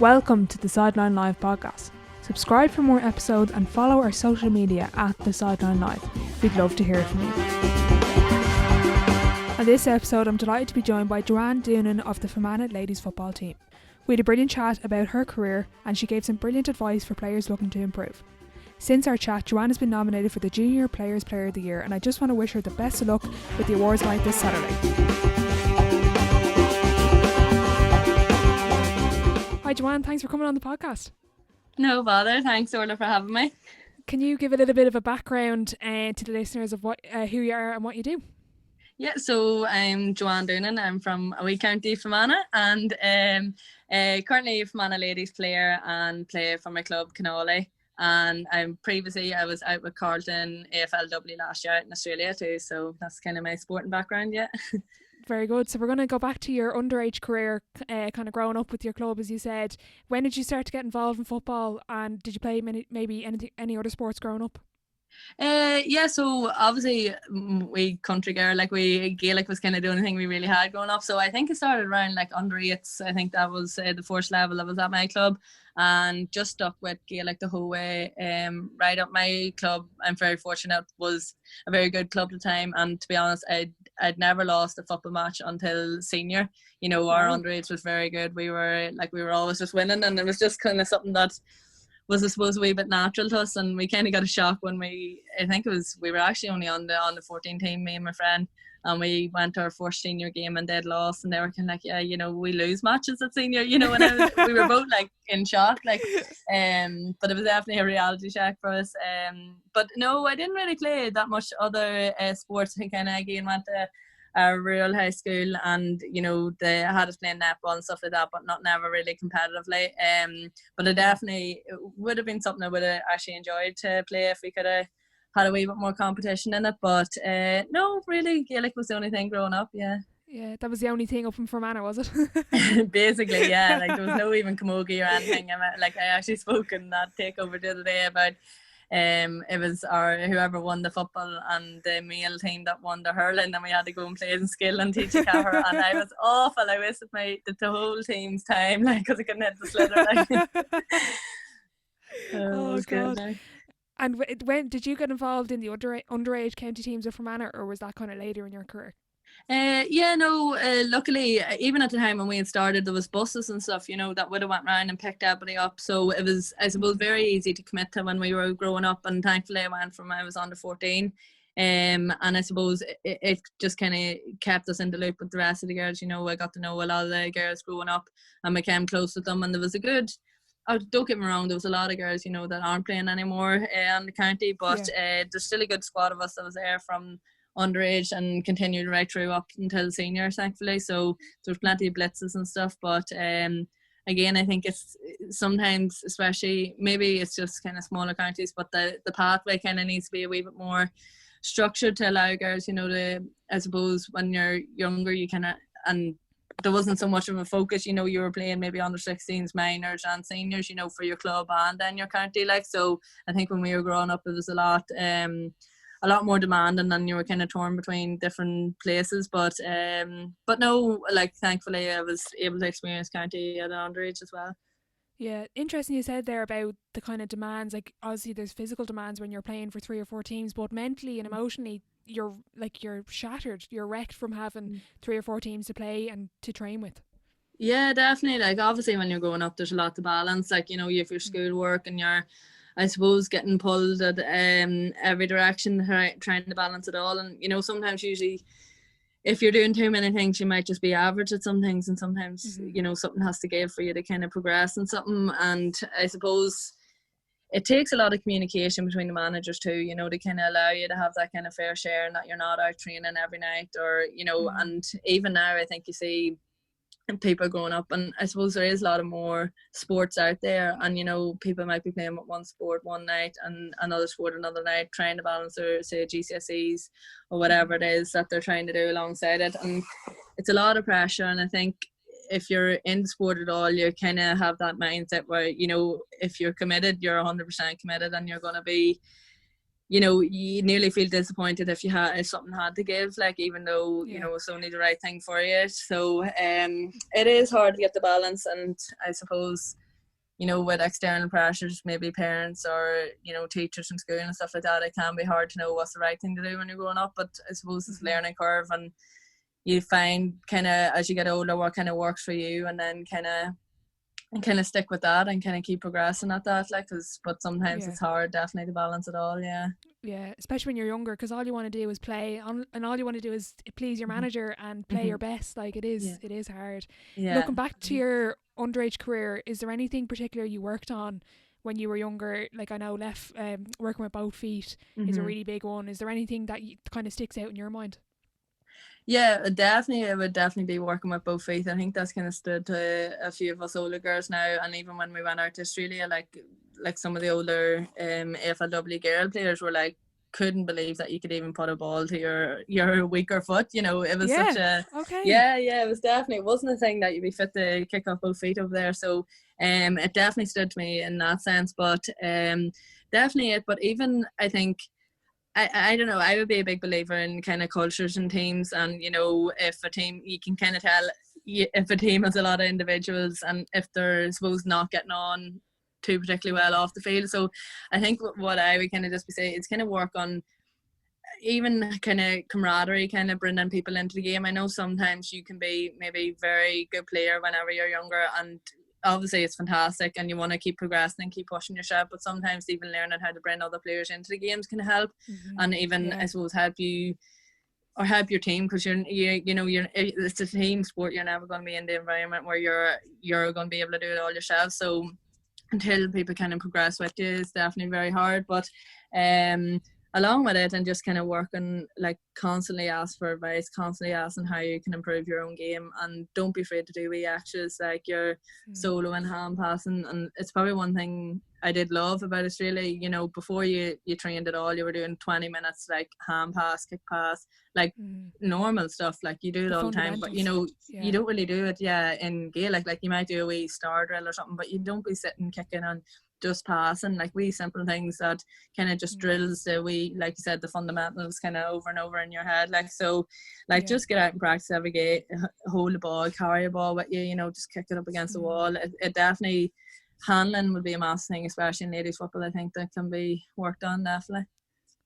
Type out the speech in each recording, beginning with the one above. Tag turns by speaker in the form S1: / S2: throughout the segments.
S1: Welcome to the Sideline Live podcast. Subscribe for more episodes and follow our social media at the Sideline Live. We'd love to hear from you. On this episode, I'm delighted to be joined by Joanne Doonan of the Fermanagh Ladies Football team. We had a brilliant chat about her career and she gave some brilliant advice for players looking to improve. Since our chat, Joanne has been nominated for the Junior Players Player of the Year, and I just want to wish her the best of luck with the awards night this Saturday. Hi Joanne, thanks for coming on the podcast.
S2: No bother, thanks Orla for having me.
S1: Can you give a little bit of a background to the listeners of who you are and what you do?
S2: Yeah, so I'm Joanne Doonan. I'm from a wee county, Fermanagh, and currently a Fermanagh Ladies player and play for my club, Canolly. And I was out with Carlton AFLW last year out in Australia too, so that's kind of my sporting background, yeah.
S1: Very good. So we're going to go back to your underage career, kind of growing up with your club, as you said. When did you start to get involved in football, and did you play any other sports growing up?
S2: Yeah, so obviously we country girl, Gaelic was kind of the only thing we really had growing up. So I think it started around like under 8s. I think that was the first level that was at my club, and just stuck with Gaelic the whole way. Right up my club, I'm very fortunate, was a very good club at the time, and to be honest, I'd never lost a football match until senior. You know, our underage was very good. We were always just winning, and it was just kind of something that was, I suppose, a wee bit natural to us, and we kind of got a shock when we were actually only on the 14 team, me and my friend, and we went to our first senior game and they'd lost, and they were kind of like, yeah, you know, we lose matches at senior, you know, and we were both like in shock, but it was definitely a reality check for us. But no, I didn't really play that much other sports. I kind of again went to a rural high school, and you know they had us playing netball and stuff like that, but never really competitively. But it definitely would have been something I would have actually enjoyed to play if we could have had a wee bit more competition in it. But no, really, Gaelic was the only thing growing up. Yeah,
S1: that was the only thing up in Fermanagh, was it?
S2: Basically, yeah. Like there was no even camogie or anything. I actually spoke in that takeover the other day about. It was whoever won the football and the male team that won the hurling, and we had to go and play in skill and teach a caver, and I was awful. I wasted the whole team's time, because I couldn't hit the sliotar.
S1: Oh God! And when did you get involved in the underage county teams of Fermanagh, or was that kind of later in your career?
S2: Luckily, even at the time when we had started, there was buses and stuff, you know, that would have went round and picked everybody up. So it was, I suppose, very easy to commit to when we were growing up. And thankfully, I was under 14. And I suppose it just kind of kept us in the loop with the rest of the girls. You know, I got to know a lot of the girls growing up and became close with them. And there was don't get me wrong, there was a lot of girls, you know, that aren't playing anymore in the county. But there's still a good squad of us that was there from underage and continued right through up until senior, thankfully. So there's plenty of blitzes and stuff, but again, I think it's sometimes, especially maybe it's just kind of smaller counties, but the pathway kind of needs to be a wee bit more structured to allow girls, you know, I suppose when you're younger you kind of, and there wasn't so much of a focus, you know, you were playing maybe under 16s, minors and seniors, you know, for your club and then your county, so I think when we were growing up it was a lot more demanding, and you were kind of torn between different places. But no, thankfully I was able to experience county at an underage as well.
S1: Yeah, interesting you said there about the kind of demands. Like obviously there's physical demands when you're playing for 3 or 4 teams, but mentally and emotionally you're shattered. You're wrecked from having 3 or 4 teams to play and to train with. Yeah,
S2: definitely. Obviously when you're growing up there's a lot to balance. You know, you have your schoolwork and your, I suppose, getting pulled at every direction, trying to balance it all. And, you know, sometimes usually if you're doing too many things, you might just be average at some things, and sometimes, you know, something has to give for you to kind of progress in something. And I suppose it takes a lot of communication between the managers too, you know, to kind of allow you to have that kind of fair share and that you're not out training every night, or, you know, and even now I think you see and people growing up, and I suppose there is a lot of more sports out there, and you know people might be playing with one sport one night and another sport another night, trying to balance their, say, GCSEs or whatever it is that they're trying to do alongside it, and it's a lot of pressure. And I think if you're in sport at all, you kind of have that mindset where, you know, if you're committed, you're 100% committed, and you're going to be, you know, you nearly feel disappointed if something had to give, even though, you know, it's only the right thing for you. So it is hard to get the balance, and I suppose you know, with external pressures, maybe parents or, you know, teachers from school and stuff like that, it can be hard to know what's the right thing to do when you're growing up. But I suppose it's a learning curve, and you find kind of as you get older what kind of works for you, and then kind of stick with that and kind of keep progressing at that, like, but sometimes it's hard, definitely, to balance it all.
S1: Yeah, especially when you're younger, because all you want to do is play and all you want to do is please your manager and play your best. Like, it is hard. Looking back to your underage career, is there anything particular you worked on when you were younger? Like, I know working with both feet is a really big one. Is there anything that kind of sticks out in your mind?
S2: Yeah, it would definitely be working with both feet. I think that's kind of stood to a few of us older girls now, and even when we went out to Australia, like some of the older AFLW girl players were like, couldn't believe that you could even put a ball to your weaker foot. You know, it was such a it was definitely, it wasn't a thing that you'd be fit to kick off both feet over there. So it definitely stood to me in that sense. But definitely it. But even I think, I don't know, I would be a big believer in kind of cultures and teams, and, you know, if a team, you can kind of tell if a team has a lot of individuals and if they're, suppose, not getting on too particularly well off the field. So I think what I would kind of just be saying is kind of work on even kind of camaraderie, kind of bringing people into the game. I know sometimes you can be maybe very good player whenever you're younger, and obviously it's fantastic and you want to keep progressing and keep pushing yourself, but sometimes even learning how to bring other players into the games can help, and even I suppose help you or help your team, because it's a team sport. You're never going to be in the environment where you're going to be able to do it all yourself. So until people kind of progress with you, it's definitely very hard. But along with it, and just kind of working, like, constantly ask for advice, constantly asking how you can improve your own game, and don't be afraid to do wee extras like your solo and hand passing. And it's probably one thing I did love about Australia, you know, before you trained at all, you were doing 20 minutes like hand pass, kick pass, like normal stuff, like you do it all the time, but you know, you don't really do it in Gaelic. Like, you might do a wee star drill or something, but you don't be sitting kicking and just passing, like wee simple things that kind of just drills the wee, like you said, the fundamentals kind of over and over in your head. Like, so like just get out and practice every day, hold the ball, carry a ball with you, you know, just kick it up against the wall. It definitely, handling would be a massive thing, especially in ladies football. I think that can be worked on, definitely.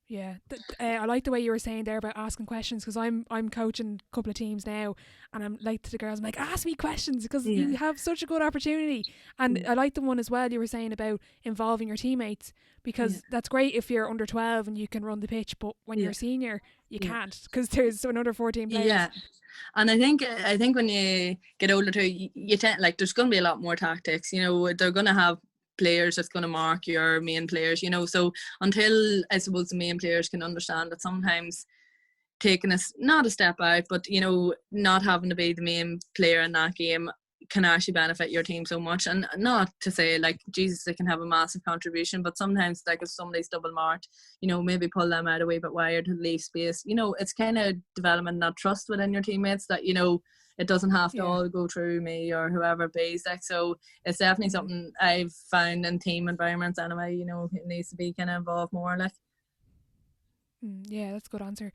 S1: Yeah, I like the way you were saying there about asking questions, because I'm coaching a couple of teams now, and I'm like to the girls, I'm like, ask me questions, because you have such a good opportunity. And I like the one as well you were saying about involving your teammates, because that's great if you're under 12 and you can run the pitch, but when you're a senior you can't, because there's another 14 players.
S2: And I think when you get older too, you tend, like, there's going to be a lot more tactics, you know, they're going to have players that's going to mark your main players, you know. So until, I suppose, the main players can understand that sometimes taking not a step out, but, you know, not having to be the main player in that game can actually benefit your team so much. And not to say, like, Jesus, they can have a massive contribution, but sometimes, like, if somebody's double marked, you know, maybe pull them out a wee bit wider to leave space. You know, it's kind of developing that trust within your teammates, that, you know, it doesn't have to all go through me or whoever it be. Like, so it's definitely something I've found in team environments anyway, you know, it needs to be kind of involved more, like.
S1: Yeah, that's a good answer.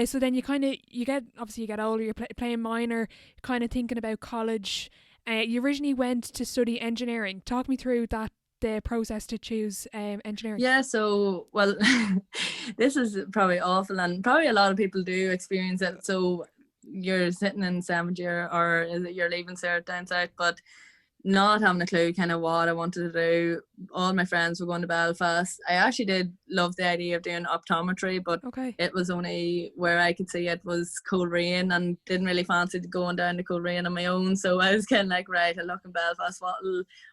S1: So then you get older, you're playing minor, kind of thinking about college. You originally went to study engineering. Talk me through the process to choose engineering.
S2: Yeah, so, well, this is probably awful, and probably a lot of people do experience it. So you're sitting in 7th year, or you're leaving cert down south, but not having a clue kind of what I wanted to do. All my friends were going to Belfast. I actually did love the idea of doing optometry, but it was only where I could see it was Coleraine, and didn't really fancy going down to Coleraine on my own. So I was kind of like, right, I look in Belfast,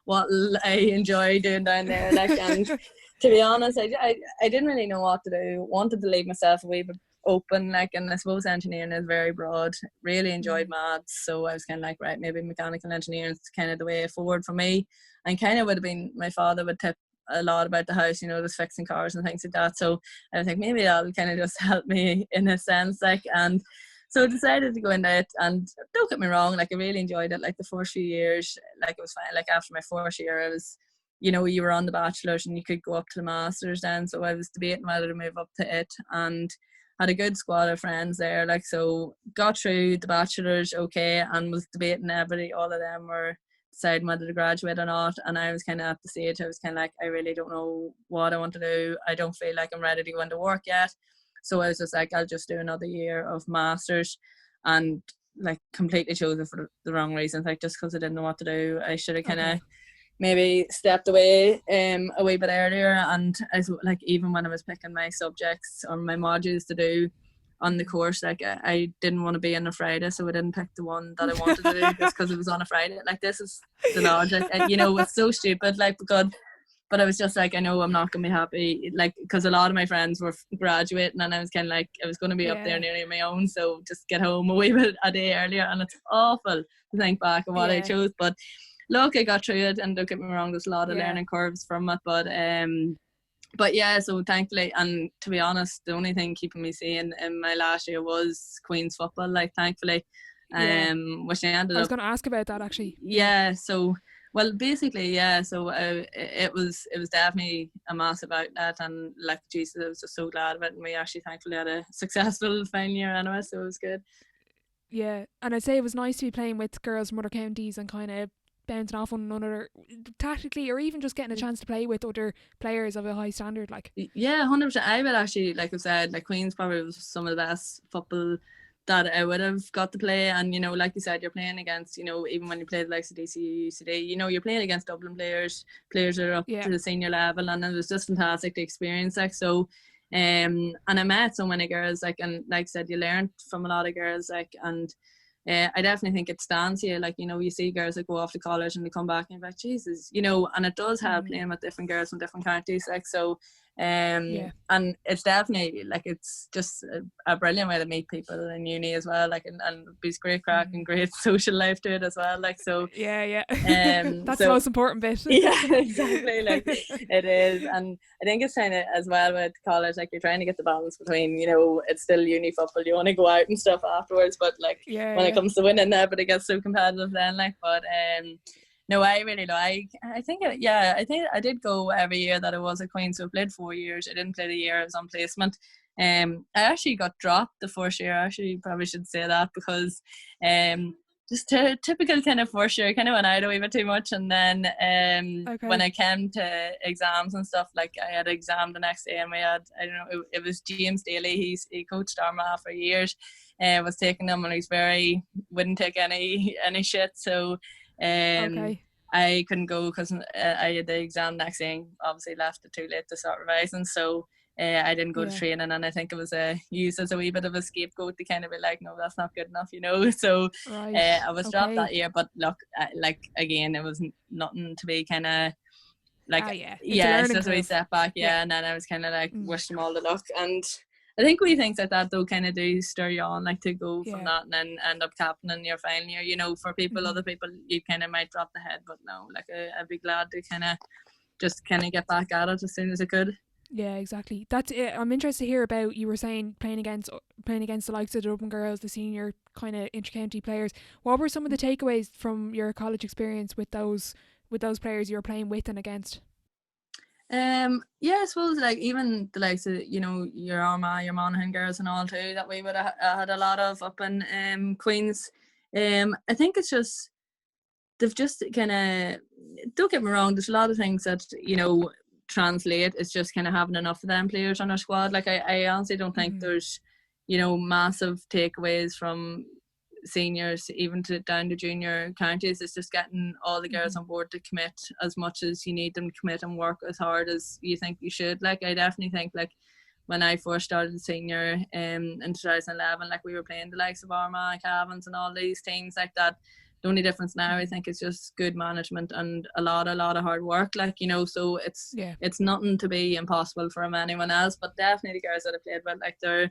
S2: what'll I enjoy doing down there? Like, and to be honest, I didn't really know what to do. Wanted to leave myself a wee bit open, like, and I suppose engineering is very broad. Really enjoyed maths, so I was kind of like, right, maybe mechanical engineering is kind of the way forward for me. And kind of would have been, my father would tip a lot about the house, you know, just fixing cars and things like that, so I think maybe that'll kind of just help me in a sense, like. And so I decided to go into it, and don't get me wrong, like, I really enjoyed it. Like, the first few years, like, it was fine. Like, after my first year, I was, you know, you were on the bachelor's and you could go up to the master's then, so I was debating whether to move up to it, and had a good squad of friends there, like, so got through the bachelor's okay, and was debating all of them were deciding whether to graduate or not, and I was kind of at the stage I was kind of like, I really don't know what I want to do. I don't feel like I'm ready to go into work yet. So I was just like, I'll just do another year of masters, and like completely chose it for the wrong reasons, like just because I didn't know what to do. I should have kind of maybe stepped away a wee bit earlier, and as like even when I was picking my subjects or my modules to do on the course, like I didn't want to be on a Friday, so I didn't pick the one that I wanted to do just because it was on a Friday. Like, this is the logic, you know, it's so stupid, like, but I was just like, I know I'm not going to be happy, like, because a lot of my friends were graduating, and I was kind of like, I was going to be up there nearly on my own, so just get home a wee bit a day earlier. And it's awful to think back on what I chose, but look, I got through it, and don't get me wrong, there's a lot of learning curves from it, but yeah, so thankfully, and to be honest, the only thing keeping me sane in my last year was Queen's football, like, thankfully, which I ended up.
S1: I was going to ask about that, actually.
S2: Yeah, so, well, basically, yeah, so it was definitely a massive outlet, and like, Jesus, I was just so glad of it, and we actually thankfully had a successful final year anyway, so it was good.
S1: Yeah, and I'd say it was nice to be playing with girls from other counties and kind of bouncing off one another tactically, or even just getting a chance to play with other players of a high standard. Like,
S2: yeah, 100%. I would actually, like I said, like, Queen's probably was some of the best football that I would have got to play. And, you know, like you said, you're playing against, you know, even when you play the likes of DCU, UCD, you know, you're playing against Dublin players that are up to the senior level, and it was just fantastic to experience, like. So and I met so many girls, like, and like I said, you learned from a lot of girls, like, and I definitely think it stands here, like, you know, you see girls that go off to college and they come back and you're like, Jesus, you know, and it does help playing with different girls from different counties, like, so and it's definitely, like, it's just a brilliant way to meet people in uni as well, like, and it's great crack and great social life to it as well, like, so
S1: that's the most important bit.
S2: Yeah, exactly, like, it is. And I think it's kind of as well with college, like, you're trying to get the balance between, you know, it's still uni football, you want to go out and stuff afterwards, but like when it comes to winning that, but it gets so competitive then, like, but no, I really like, I think I did go every year that I was at Queen, so I played 4 years. I didn't play the year I was on placement. I actually got dropped the first year. I actually probably should say that, because just a typical kind of first year, I kind of went out a wee bit too much, and then when I came to exams and stuff, like, I had an exam the next day, and we had, I don't know, it was James Daly, he coached Armagh for years, was taking them, and he's wouldn't take any shit, so I couldn't go because I had the exam next day, and obviously left it too late to start revising, so I didn't go to training, and I think it was used as a wee bit of a scapegoat to kind of be like, no, that's not good enough, you know, so I was dropped that year, but look, like, again, it was nothing to be kind of like, it's just a wee setback, and then I was kind of like, wish them all the luck, and I think wee things like that though kind of do stir you on, like, to go from that and then end up captaining your final year, you know, for people, other people, you kind of might drop the head, but no, like, I'd be glad to kind of get back at it as soon as I could.
S1: Yeah, exactly. That's it. I'm interested to hear about, you were saying playing against the likes of the Dublin girls, the senior kind of inter-county players. What were some of the takeaways from your college experience with those players you were playing with and against?
S2: I suppose, like, even the likes of, you know, your Armagh, your Monaghan girls and all too, that we would have had a lot of up in Queens. I think it's just, they've just kind of, don't get me wrong, there's a lot of things that, you know, translate. It's just kind of having enough of them players on our squad. Like, I honestly don't think there's, you know, massive takeaways from seniors even down to junior counties. It's just getting all the girls on board to commit as much as you need them to commit and work as hard as you think you should. Like, I definitely think, like, when I first started senior in 2011, like, we were playing the likes of Armagh, Cavans and all these teams like that. The only difference now, I think, is just good management and a lot of hard work, like, you know, so it's nothing to be impossible from anyone else, but definitely the girls that I played with, like,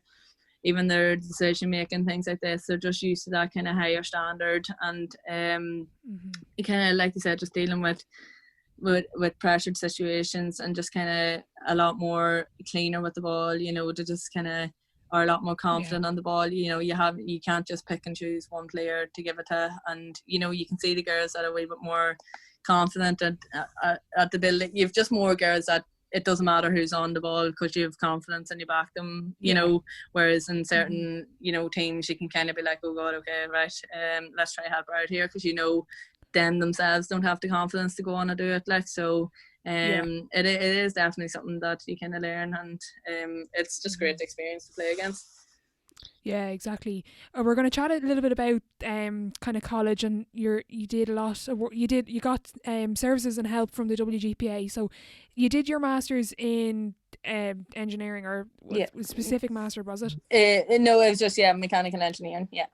S2: even their decision making, things like this, they're just used to that kind of higher standard, and you kind of, like you said, just dealing with pressured situations, and just kind of a lot more cleaner with the ball, you know, to just kind of are a lot more confident on the ball. You know, you can't just pick and choose one player to give it to, and, you know, you can see the girls that are a wee bit more confident at the building. You've just more girls that it doesn't matter who's on the ball because you have confidence and you back them, you know, whereas in certain, you know, teams you can kind of be like, oh God, okay, right, let's try help her out here, because, you know, them themselves don't have the confidence to go on and do it. Like, so it is definitely something that you kind of learn, and it's just great experience to play against.
S1: Yeah, exactly. We're going to chat a little bit about kind of college, and you did a lot of work. You got services and help from the WGPA. So you did your masters in engineering, or specific master, was it?
S2: No, it was just mechanical engineering. Yeah.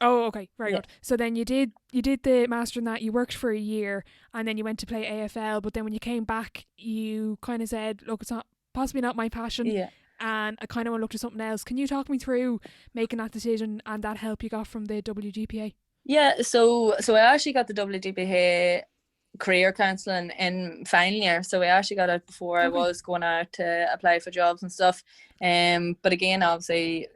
S1: Oh, okay, very good. So then you did the master in that. You worked for a year, and then you went to play AFL. But then when you came back, you kind of said, "Look, it's not possibly not my passion."
S2: Yeah.
S1: And I kind of want to look to something else. Can you talk me through making that decision and that help you got from the WGPA?
S2: Yeah, so I actually got the WGPA career counselling in final year. So I actually got it before I was going out to apply for jobs and stuff. But again, obviously,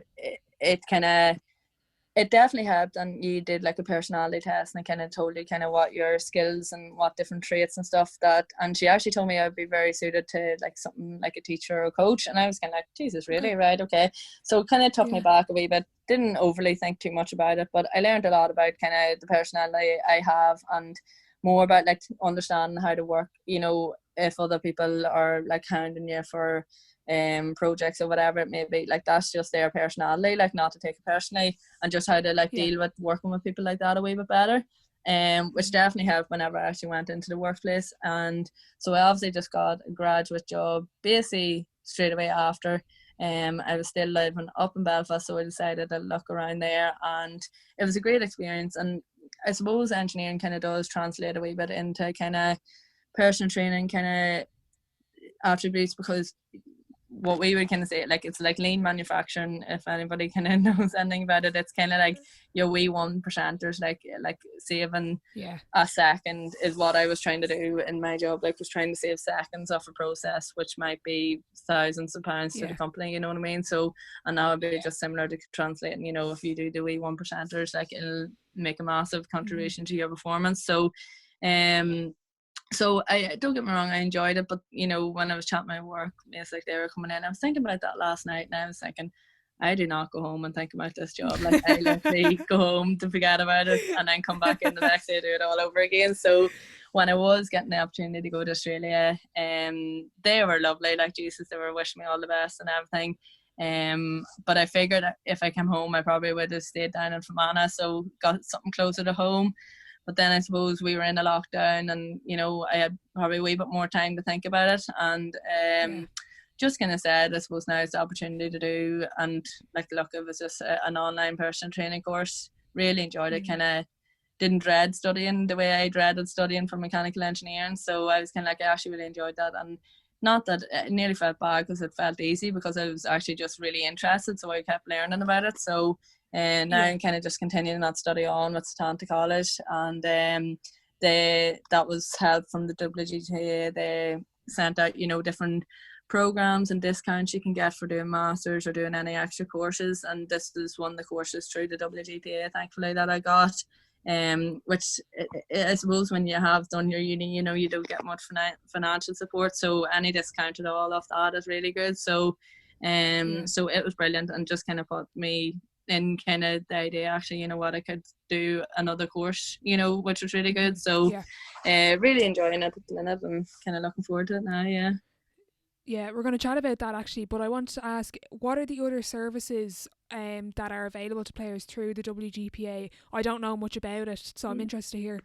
S2: it definitely helped, and you did like a personality test, and it kind of told you kind of what your skills and what different traits and stuff and she actually told me I'd be very suited to like something like a teacher or a coach, and I was kind of like, Jesus, really? Right, okay. So it kind of took me back a wee bit. Didn't overly think too much about it, but I learned a lot about kind of the personality I have, and more about like understanding how to work, you know, if other people are like hounding you for projects or whatever it may be, like that's just their personality, like not to take it personally, and just how to like deal with working with people like that a wee bit better, which definitely helped whenever I actually went into the workplace. And so I obviously just got a graduate job basically straight away after. I was still living up in Belfast, so I decided to look around there, and it was a great experience. And I suppose engineering kind of does translate a wee bit into kind of personal training kind of attributes, because what we would kind of say, like, it's like lean manufacturing. If anybody kind of knows anything about it, it's kind of like your wee 1%ers, like saving a second is what I was trying to do in my job. Like, was trying to save seconds off a process, which might be thousands of pounds to the company, you know what I mean? So, and that would be just similar to translating, you know, if you do the wee 1%ers, like, it'll make a massive contribution to your performance. So, so I don't get me wrong, I enjoyed it, but you know, when I was chatting my work, it's like they were coming in, I was thinking about that last night, and I was thinking, I do not go home and think about this job. Like, I literally go home to forget about it and then come back in the next day to do it all over again. So when I was getting the opportunity to go to Australia, they were lovely, like Jesus, they were wishing me all the best and everything. But I figured if I came home, I probably would have stayed down in Fermanagh, so got something closer to home. But then I suppose we were in a lockdown, and you know, I had probably a wee bit more time to think about it, and just kind of said, I suppose now is the opportunity to do. And like, look, it was just an online personal training course. Really enjoyed it. Kind of didn't dread studying the way I dreaded studying for mechanical engineering. So I was kind of like, I actually really enjoyed that, and not that it nearly felt bad because it felt easy, because I was actually just really interested. So I kept learning about it. So. And now I'm kind of just continuing that study on with Tanta College, and that was help from the WGPA. They sent out, you know, different programs and discounts you can get for doing masters or doing any extra courses, and this is one of the courses through the WGPA, thankfully, that I got. Which I suppose when you have done your uni, you know, you don't get much financial support, so any discount at all off that is really good. So so it was brilliant, and just kind of put me in kind of the idea, actually, you know what, I could do another course, you know, which was really good. So really enjoying it at the minute, and kind of looking forward to it now.
S1: Yeah, we're going to chat about that actually, but I want to ask, what are the other services that are available to players through the WGPA? I don't know much about it, so I'm interested to hear.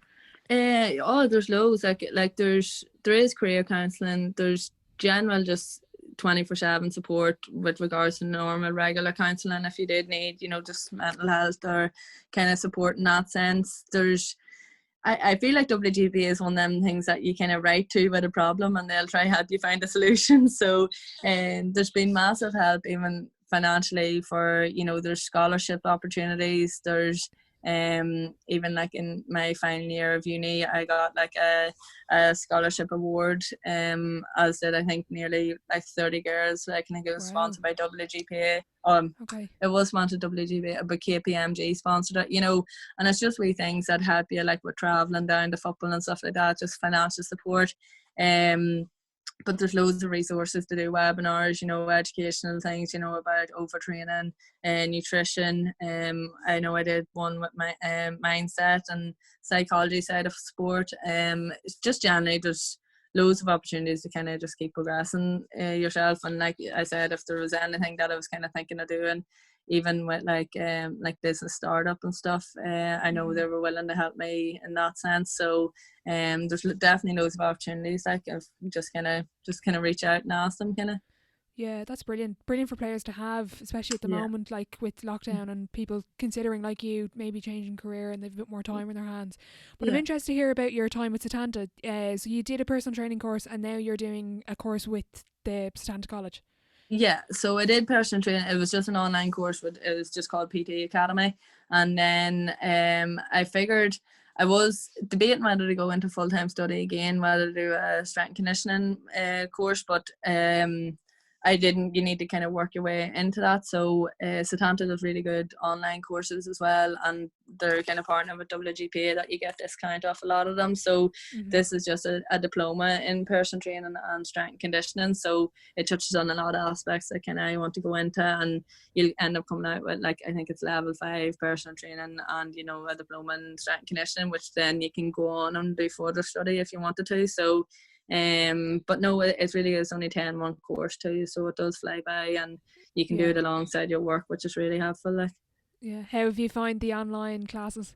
S2: There's loads. Like there is career counselling. There's general just 24/7 support with regards to normal regular counselling if you did need, you know, just mental health or kind of support in that sense. I feel like WGPA is one of them things that you kind of write to with a problem, and they'll try help you find a solution. So there's been massive help even financially for, you know, there's scholarship opportunities. There's even like in my final year of uni, I got like a scholarship award, as did I think nearly like 30 girls. Like, I think it was sponsored by WGPA. It was sponsored WGPA, but KPMG sponsored it, you know. And it's just wee things that help you, like with traveling down to football and stuff like that, just financial support. but there's loads of resources to do webinars, educational things, about overtraining and nutrition. I know I did one with my mindset and psychology side of sport. It's just generally there's loads of opportunities to kind of just keep progressing yourself. And like I said, if there was anything that I was kind of thinking of doing, even with like business startup and stuff, I know they were willing to help me in that sense. So there's definitely loads of opportunities. Like I've just kind of reach out and ask them kind of.
S1: Yeah, that's brilliant for players to have, especially at the moment, like with lockdown and people considering like you maybe changing career and they've a bit more time in their hands. But I'm interested to hear about your time with Setanta. So you did a personal training course and now you're doing a course with the Setanta College.
S2: Yeah, so I did personal training. It was just an online course, but it was just called PT Academy. And then I figured I was debating whether to go into full-time study again, whether to do a strength and conditioning course, but I didn't. You need to kind of work your way into that. So Setanta does really good online courses as well, and they're kind of partnered with WGPA that you get discount off a lot of them. So this is just a diploma in personal training and strength and conditioning. So it touches on a lot of aspects that kind of you want to go into, and you'll end up coming out with, like, I think it's level 5 personal training and a diploma in strength and conditioning, which then you can go on and do further study if you wanted to. So but no, it really is only 10-month course too, so it does fly by, and you can do it alongside your work, which is really helpful. Like,
S1: yeah, how have you found the online classes?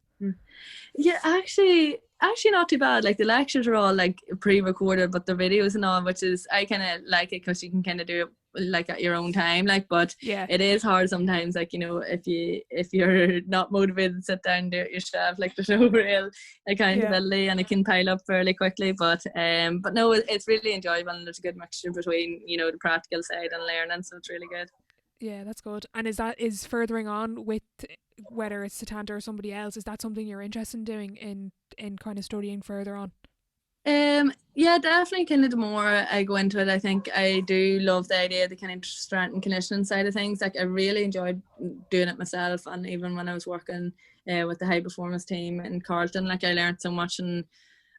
S2: Yeah, actually not too bad. Like the lectures are all like pre-recorded, but the videos and all, which is, I kind of like it because you can kind of do it like at your own time. Like, but it is hard sometimes. Like, if you're not motivated to sit down and do it yourself, like there's no real accountability, and it can pile up fairly quickly. But no, it's really enjoyable, and there's a good mixture between the practical side and learning, so it's really good.
S1: Yeah, that's good. And is furthering on with, whether it's Setanta or somebody else, is that something you're interested in doing in kind of studying further on?
S2: Yeah, definitely. Kind of the more I go into it, I think I do love the idea of the kind of strength and conditioning side of things. Like I really enjoyed doing it myself, and even when I was working with the high performance team in Carlton, like I learned so much, and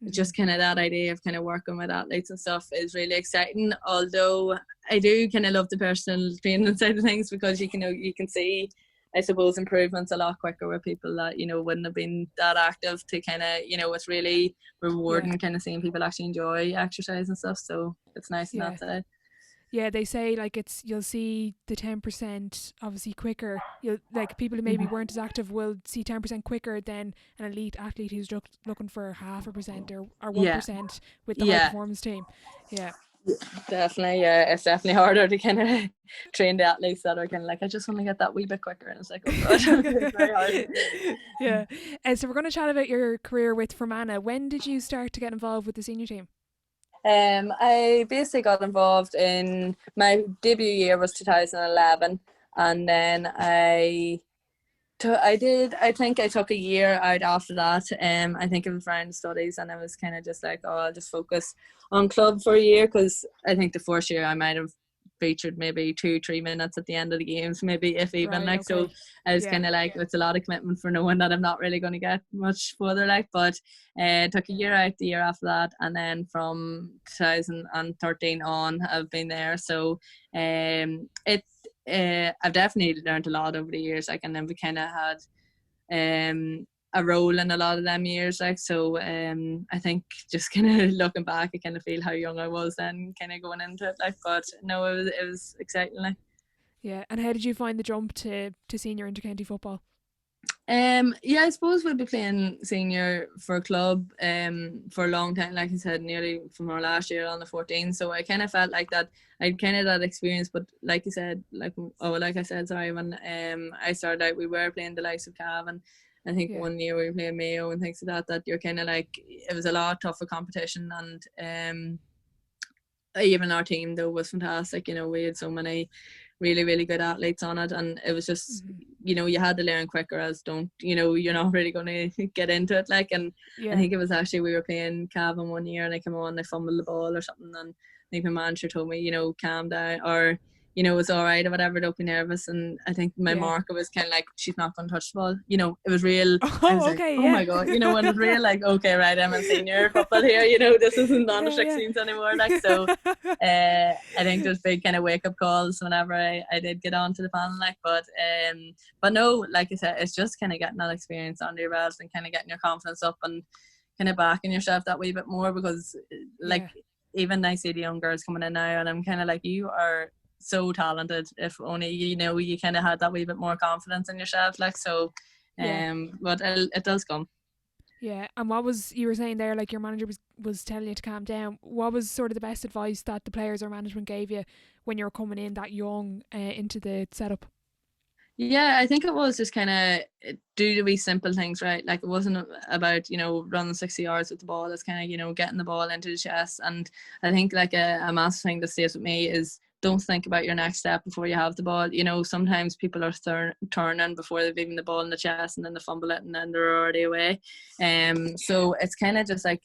S2: just kind of that idea of kind of working with athletes and stuff is really exciting. Although I do kind of love the personal training side of things, because you can see, I suppose, improvements a lot quicker with people that wouldn't have been that active, to kind of it's really rewarding kind of seeing people actually enjoy exercise and stuff. So it's nice on that side.
S1: Yeah, they say like you'll see the 10% obviously quicker. You'll, like, people who maybe weren't as active will see 10% quicker than an elite athlete who's looking for 0.5% or 1% with the high performance team. Yeah.
S2: Definitely, it's definitely harder to kind of train the athletes that are kind of like, I just want to get that wee bit quicker, and it's like, oh god, it's very hard.
S1: Yeah. So we're going to chat about your career with Fermanagh. When did you start to get involved with the senior team?
S2: I basically got involved in, my debut year was 2011, and then I think I took a year out after that. I think it was around studies, and I was kind of just like, I'll just focus on club for a year, because I think the first year I might have featured maybe 2-3 minutes at the end of the games, maybe, if even. Right, like, okay. So I was kind of like, it's a lot of commitment for knowing that I'm not really going to get much further, like. But took a year out the year after that, and then from 2013 on I've been there. So I've definitely learned a lot over the years, like, and then we kind of had a role in a lot of them years, like. So I think just kind of looking back, I kind of feel how young I was then, kind of going into it, like. But no, it was exciting, like.
S1: Yeah. And how did you find the jump to senior intercounty football?
S2: Yeah, I suppose we'll be playing senior for a club for a long time, like I said, nearly from our last year on the 14. So I kind of felt like that I'd kind of that experience. But like you said, when I started out, we were playing the likes of Cav, and I think one year we were playing Mayo and things like that you're kind of like, it was a lot tougher competition. And even our team though was fantastic. We had so many really, really good athletes on it, and it was just you had to learn quicker, as you're not really going to get into it, like. And I think it was actually, we were playing Cavan one year, and I came on, I fumbled the ball or something, and I think my manager told me, calm down, or you know, it's all right or whatever, don't be nervous. And I think my
S1: Yeah.
S2: marker was kind of like, she's not going to touch the ball. You know, it was real. I
S1: Oh,
S2: was
S1: okay,
S2: like, oh my God, you know, when it's real, like, okay, right, I'm in senior football here, you know, this isn't under 16s anymore. Like, so I think there's big kind of wake up calls whenever I did get onto the panel, like, but no, like I said, it's just kind of getting that experience under your belt and kind of getting your confidence up and kind of backing yourself that wee bit more, because like even I see the young girls coming in now and I'm kind of like, you are so talented, if only you know you kind of had that wee bit more confidence in yourself, like, so but it does come.
S1: Yeah. And what was, you were saying there, like your manager was telling you to calm down, what was sort of the best advice that the players or management gave you when you were coming in that young into the setup?
S2: Yeah, I think it was just kind of do the wee simple things, right? Like, it wasn't about, you know, running 60 yards with the ball. It's kind of, you know, getting the ball into the chest. And I think like a massive thing that stays with me is don't think about your next step before you have the ball. You know, sometimes people are turning before they've even the ball in the chest, and then they fumble it and then they're already away. So it's kind of just like,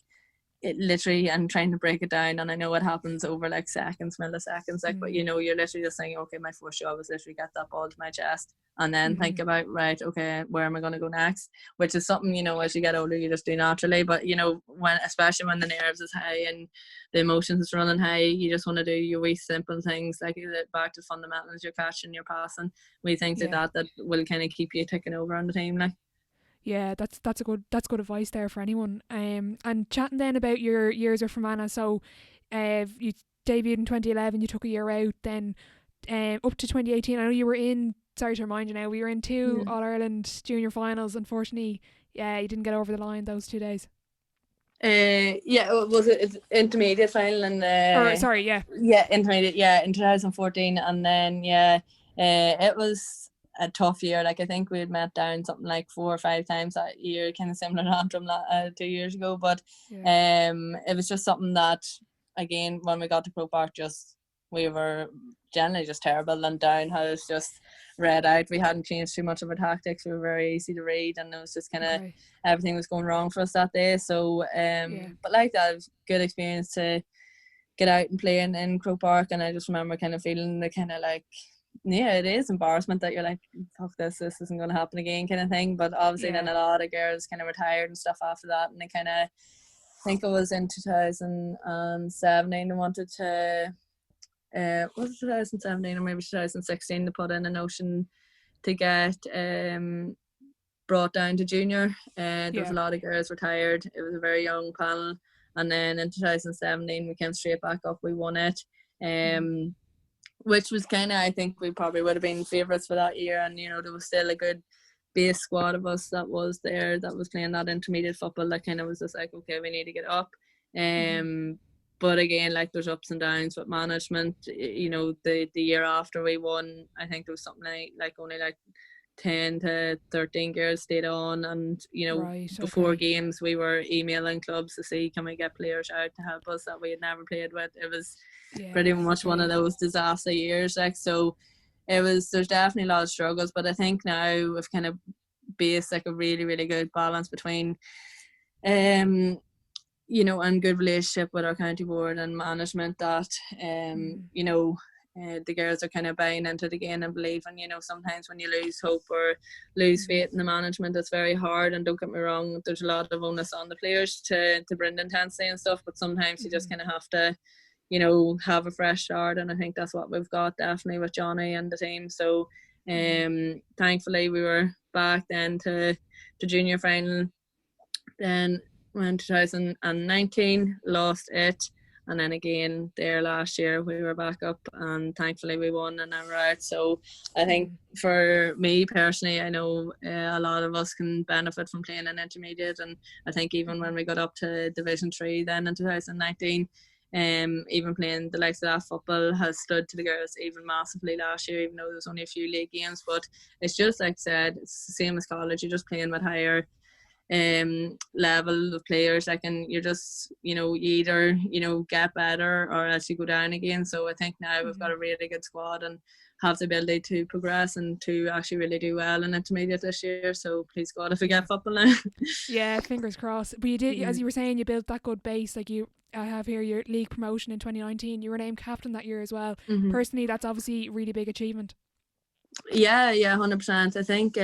S2: it literally, I'm trying to break it down, and I know it happens over like seconds, milliseconds, like, but you know, you're literally just saying, okay, my first job is literally get that ball to my chest, and then think about, right, okay, where am I going to go next? Which is something, you know, as you get older, you just do naturally. But you know, especially when the nerves is high and the emotions is running high, you just want to do your wee simple things, like back to fundamentals, your catching, your passing, wee things like that will kind of keep you ticking over on the team, like.
S1: Yeah, that's good advice there for anyone. And chatting then about your years with Fermanagh, so you debuted in 2011, you took a year out, then up to 2018. I know you were in, sorry to remind you now, we were in two All-Ireland junior finals. Unfortunately, you didn't get over the line those 2 days.
S2: Was it intermediate final and intermediate, in 2014, and then it was a tough year. Like, I think we had met down something like 4 or 5 times that year, kind of similar to Antrim 2 years ago, but it was just something that, again, when we got to Croke Park, just we were generally just terrible, and Down has just read out. We hadn't changed too much of our tactics. We were very easy to read, and it was just kind of everything was going wrong for us that day. So but like that, it was a good experience to get out and play in Croke Park. And I just remember kind of feeling the kind of like, it is embarrassment that you're like, fuck this isn't going to happen again, kind of thing. But obviously then a lot of girls kind of retired and stuff after that, and they kind of, I think it was in 2017, they wanted to was it 2017 or maybe 2016, to put in a notion to get brought down to junior. There was a lot of girls retired. It was a very young panel, and then in 2017 we came straight back up. We won it, which was kind of, I think we probably would have been favourites for that year. And you know, there was still a good base squad of us that was there, that was playing that intermediate football, that kind of was just like, okay, we need to get up. But again, like, there's ups and downs with management. You know, the year after we won, I think there was something like only like 10 to 13 girls stayed on, and you know, before games we were emailing clubs to see, can we get players out to help us that we had never played with. It was pretty much one of those disaster years, like, so there's definitely a lot of struggles. But I think now we've kind of based like a really, really good balance between you know, and good relationship with our county board and management, that you know, the girls are kind of buying into it again and believing. You know, sometimes when you lose hope or lose faith in the management, it's very hard. And don't get me wrong, there's a lot of onus on the players to bring intensity and stuff, but sometimes you just kind of have to, you know, have a fresh start. And I think that's what we've got definitely with Johnny and the team. So thankfully we were back then to junior final. Then in 2019 lost it, and then again there last year we were back up, and thankfully we won and now we're out. So I think for me personally, I know a lot of us can benefit from playing in intermediate, and I think even when we got up to Division 3 then in 2019, even playing the likes of that football has stood to the girls even massively last year, even though there's only a few league games. But it's just, like I said, it's the same as college. You're just playing with higher level of players, like, and you're just, you know, you either, you know, get better or else you go down again. So I think now we've got a really good squad, and have the ability to progress and to actually really do well in intermediate this year. So please God, if we get football now.
S1: Yeah, fingers crossed. But you did, as you were saying, you built that good base. Like I have here your league promotion in 2019. You were named captain that year as well. Personally, that's obviously a really big achievement.
S2: Yeah, 100%. I think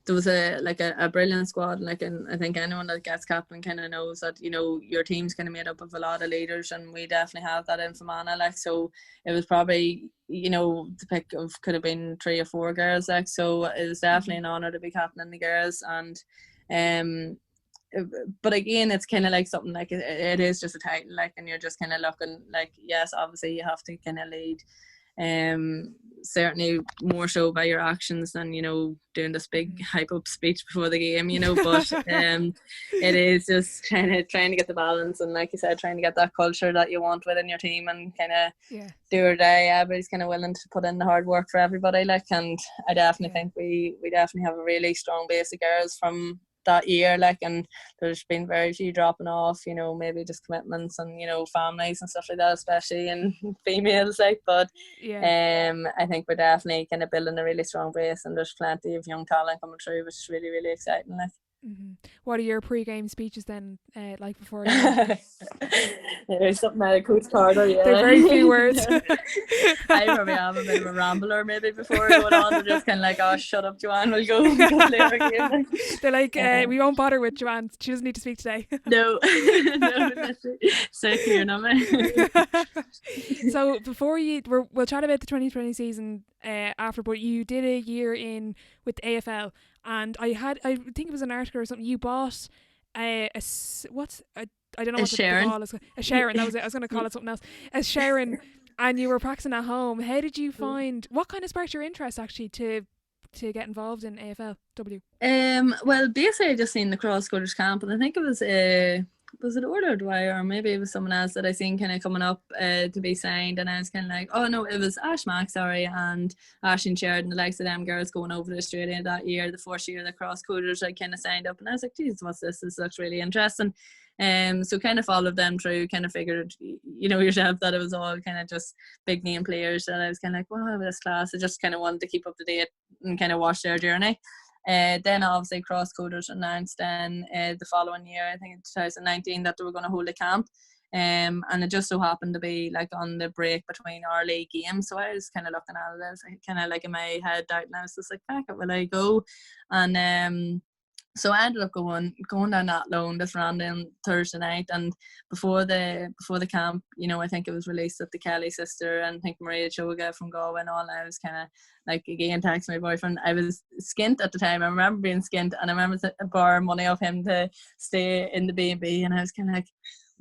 S2: there was a brilliant squad, and I think anyone that gets captain kind of knows that, you know, your team's kind of made up of a lot of leaders, and we definitely have that in Fermanagh. So it was probably, you know, the pick of could have been 3 or 4 girls. So it was definitely an honour to be captain in the girls. And but again, it's kind of like something like it is just a title, and you're just kind of looking yes, obviously you have to kind of lead. Certainly more so by your actions than, you know, doing this big hype up speech before the game, you know, but it is just kind of trying to get the balance, and like you said, trying to get that culture that you want within your team, and kind of do or die. Everybody's kind of willing to put in the hard work for everybody, and I definitely think we definitely have a really strong base of girls from that year, and there's been very few dropping off, you know, maybe just commitments and, you know, families and stuff like that, especially in females, but I think we're definitely kind of building a really strong base, and there's plenty of young talent coming through, which is really, really exciting.
S1: What are your pre-game speeches then like before?
S2: There's something out of Coach Carter,
S1: They're very few words.
S2: I probably am a bit of a rambler maybe before going on. They're just kind of like, oh, shut up, Joanne, we'll go play our game.
S1: They're like, we won't bother with Joanne. She doesn't need to speak today.
S2: No, that's so clear, no man.
S1: So before we'll chat about the 2020 season after, but you did a year in with the AFL, and I think it was an article or something. You bought I don't know what the ball is. A Sharon, that was it. I was going to call it something else. A Sharon, and you were practicing at home. How did you find? What kind of sparked your interest actually to get involved in AFLW?
S2: Well, basically I just seen the cross cutters camp, and I think it was it Orla Dwyer, or maybe it was someone else that I seen kind of coming up to be signed, and I was kind of like, oh no, it was Ash Mack, and Ash and Sheridan, the likes of them girls going over to Australia that year, the first year of the cross cutters. I kind of signed up, and I was like, geez, what's this? This looks really interesting. So kind of followed them through, kind of figured, you know, yourself that it was all kind of just big name players, that I was kind of like, wow, this class. I just kind of wanted to keep up to date and kind of watch their journey. Then obviously cross coders announced then the following year, I think in 2019, that they were going to hold a camp, and it just so happened to be on the break between our league games. So I was kind of looking at it, I was kind of in my head out, and I was just like, heck, will I go? And so I ended up going down that loan this round on Thursday night, and before the camp, you know, I think it was released that the Kelly sister and I think Maria Choga from Galway and all, I was kind of again texting my boyfriend. I was skint at the time. I remember being skint, and I remember borrowing money off him to stay in the B&B, and I was kind of like,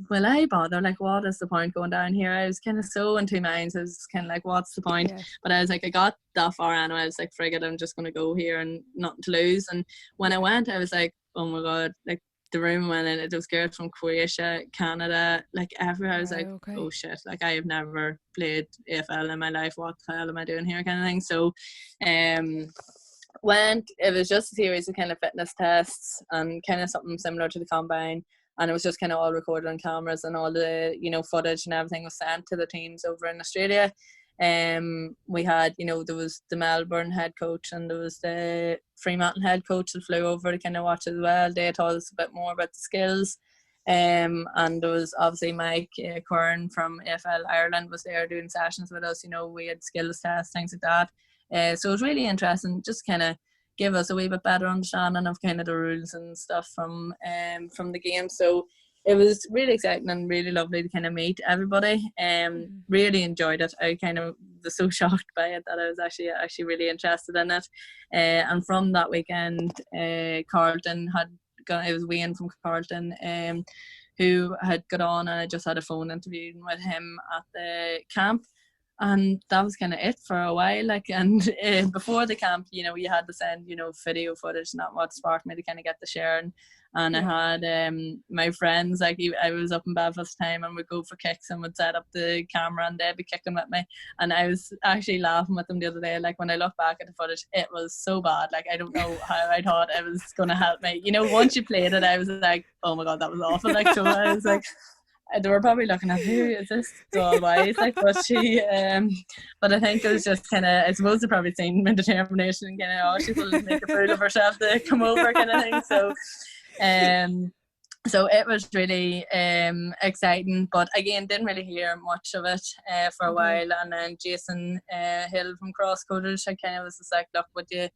S2: will I bother? What is the point going down here? I was kind of so in two minds. I was kind of like, what's the point? Yeah. But I was like, I got that far anyway. I was like, frig it, I'm just going to go here and nothing to lose. And when I went, I was like, oh my God, the room went in, it was girls from Croatia, Canada, everywhere. I was like, okay. Oh shit, I have never played AFL in my life. What the hell am I doing here, kind of thing. So it was just a series of kind of fitness tests and kind of something similar to the combine. And it was just kind of all recorded on cameras, and all the, you know, footage and everything was sent to the teams over in Australia. We had, you know, there was the Melbourne head coach and there was the Fremantle head coach that flew over to kind of watch as well. They told us a bit more about the skills. And there was obviously Mike Curran from AFL Ireland was there doing sessions with us. You know, we had skills tests, things like that. So it was really interesting, just kind of give us a wee bit better understanding of kind of the rules and stuff from the game. So it was really exciting and really lovely to kind of meet everybody. Really enjoyed it. I kind of was so shocked by it that I was actually really interested in it. And from that weekend, Carlton had gone. It was Wayne from Carlton who had got on, and I just had a phone interview with him at the camp. And that was kind of it for a while. And before the camp, you know, you had to send, you know, video footage, and that what sparked me to kind of get the sharing. And I had my friends, I was up in Belfast time, and we'd go for kicks and would set up the camera, and they'd be kicking with me. And I was actually laughing with them the other day. When I look back at the footage, it was so bad. I don't know how I thought it was going to help me. You know, once you played it, I was like, oh my God, that was awful. So I was like, they were probably looking at, who is this doll wise, like, but she but I think it was just kind of, I suppose they probably seen my determination and kind of, oh, she's willing to make a fool of herself to come over kind of thing. So it was really exciting, but again, didn't really hear much of it for a while. And then Jason Hill from Cross Cottage, I kind of was just like, look, would you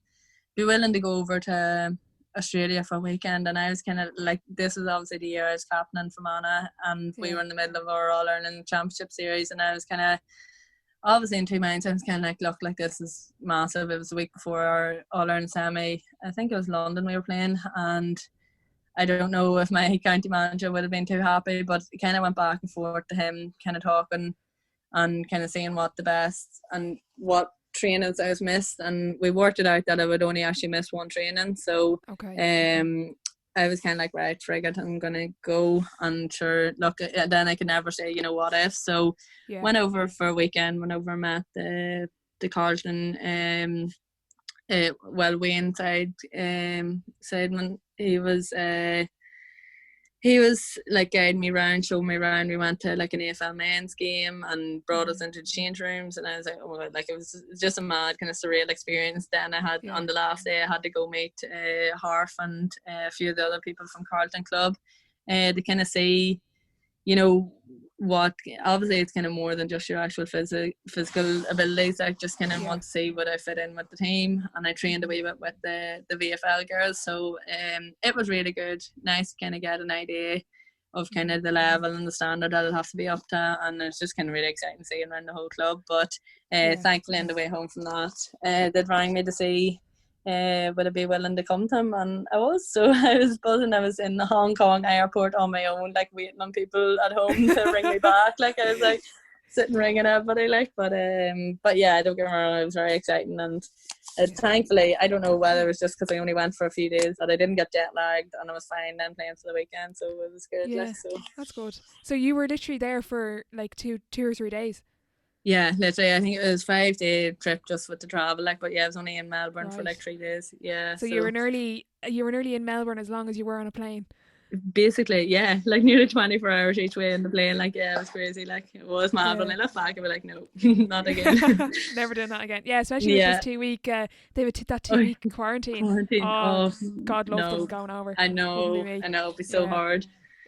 S2: be willing to go over to Australia for a weekend? And I was kind of like, this was obviously the year I was captain in Fermanagh, and we were in the middle of our All-Ireland Championship series, and I was kind of, obviously in two minds, I was kind of like, look, like, this is massive. It was the week before our All-Ireland semi. I think it was London we were playing, and I don't know if my county manager would have been too happy, but it kind of went back and forth to him, kind of talking and kind of seeing what the best and what trainings I was missed, and we worked it out that I would only actually miss one training. So I was kind of like, right, frig it, I'm gonna go, and sure, look, then I could never say, you know, what if. So went over for a weekend, went over and met the Carlton Wayne Sideman. He was like guiding me around, showing me around. We went to like an AFL men's game and brought us into the change rooms, and I was like, oh my God, like, it was just a mad kind of surreal experience. Then I had on the last day, I had to go meet Harf and a few of the other people from Carlton Club to kind of see, you know, what, obviously it's kind of more than just your actual physical abilities. I just kind of want to see what I fit in with the team, and I trained a wee bit with the VFL girls, so it was really good, nice to kind of get an idea of kind of the level and the standard that it'll have to be up to, and it's just kind of really exciting seeing around the whole club. But thankfully on the way home from that, they rang me to see would I be willing to come to him, and I was. So I was buzzing. I was in the Hong Kong airport on my own, like, waiting on people at home to ring me back. Like, I was like sitting ringing everybody, like, but yeah, don't get me wrong, it was very exciting. And thankfully, I don't know whether it was just because I only went for a few days, that I didn't get jet lagged, and I was fine then playing for the weekend, so it was good.
S1: Yeah,
S2: like, so
S1: that's good. So you were literally there for like two or 3 days?
S2: Yeah, literally, I think it was 5-day trip just with the travel, like, but yeah, I was only in Melbourne for like 3 days. Yeah.
S1: So you were nearly in Melbourne as long as you were on a plane.
S2: Basically, yeah, like nearly 24 hours each way in the plane. Like, yeah, it was crazy. Like, it was mad. When I look back, I was like, no, not again.
S1: Never doing that again. Yeah, especially with this 2 week. They have that 2 week quarantine. Oh, God love them going over.
S2: I know. It'd be so hard.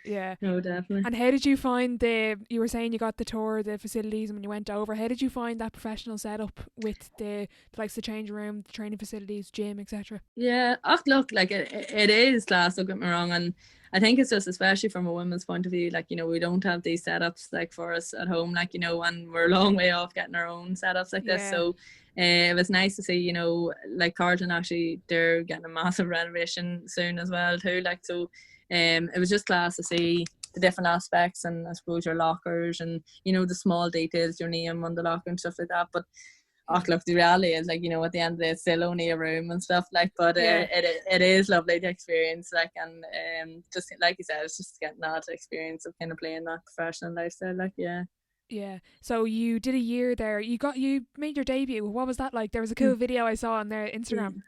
S1: Yeah.
S2: No, definitely.
S1: And how did you find you were saying you got the tour of the facilities when you went over. How did you find that professional setup with the likes of the changing room, the training facilities, gym, etc.?
S2: Yeah, look, like, it is class, don't get me wrong. And I think it's just, especially from a women's point of view, like, you know, we don't have these setups like for us at home, like, you know, and we're a long way off getting our own setups like this. So it was nice to see, you know, like Carlton, actually, they're getting a massive renovation soon as well too. Like, so it was just class to see the different aspects, and I suppose your lockers and, you know, the small details, your name on the locker and stuff like that. But look, the reality is, like, you know, at the end of the day, it's still only a room and stuff, like, but it is lovely to experience, like, and just like you said, it's just getting that experience of kind of playing that professional lifestyle, like.
S1: Yeah. So you did a year there. You made your debut. What was that like? There was a cool video I saw on their Instagram.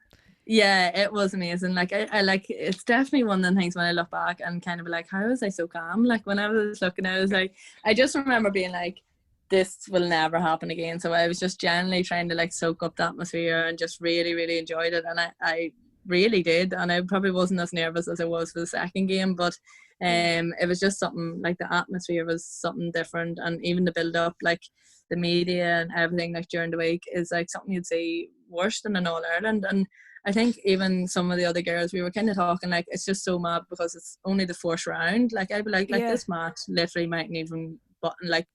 S2: Yeah, it was amazing. Like, I like, it's definitely one of the things when I look back and kind of like, how was I so calm? Like, when I was looking, I was like, I just remember being like, this will never happen again. So I was just generally trying to like soak up the atmosphere and just really, really enjoyed it. And I really did. And I probably wasn't as nervous as I was for the second game, but it was just something, like, the atmosphere was something different. And even the build up, like the media and everything, like, during the week is like something you'd see worse than in All Ireland. And I think even some of the other girls, we were kind of talking, like, it's just so mad because it's only the first round. Like, I'd be like this match literally mightn't even like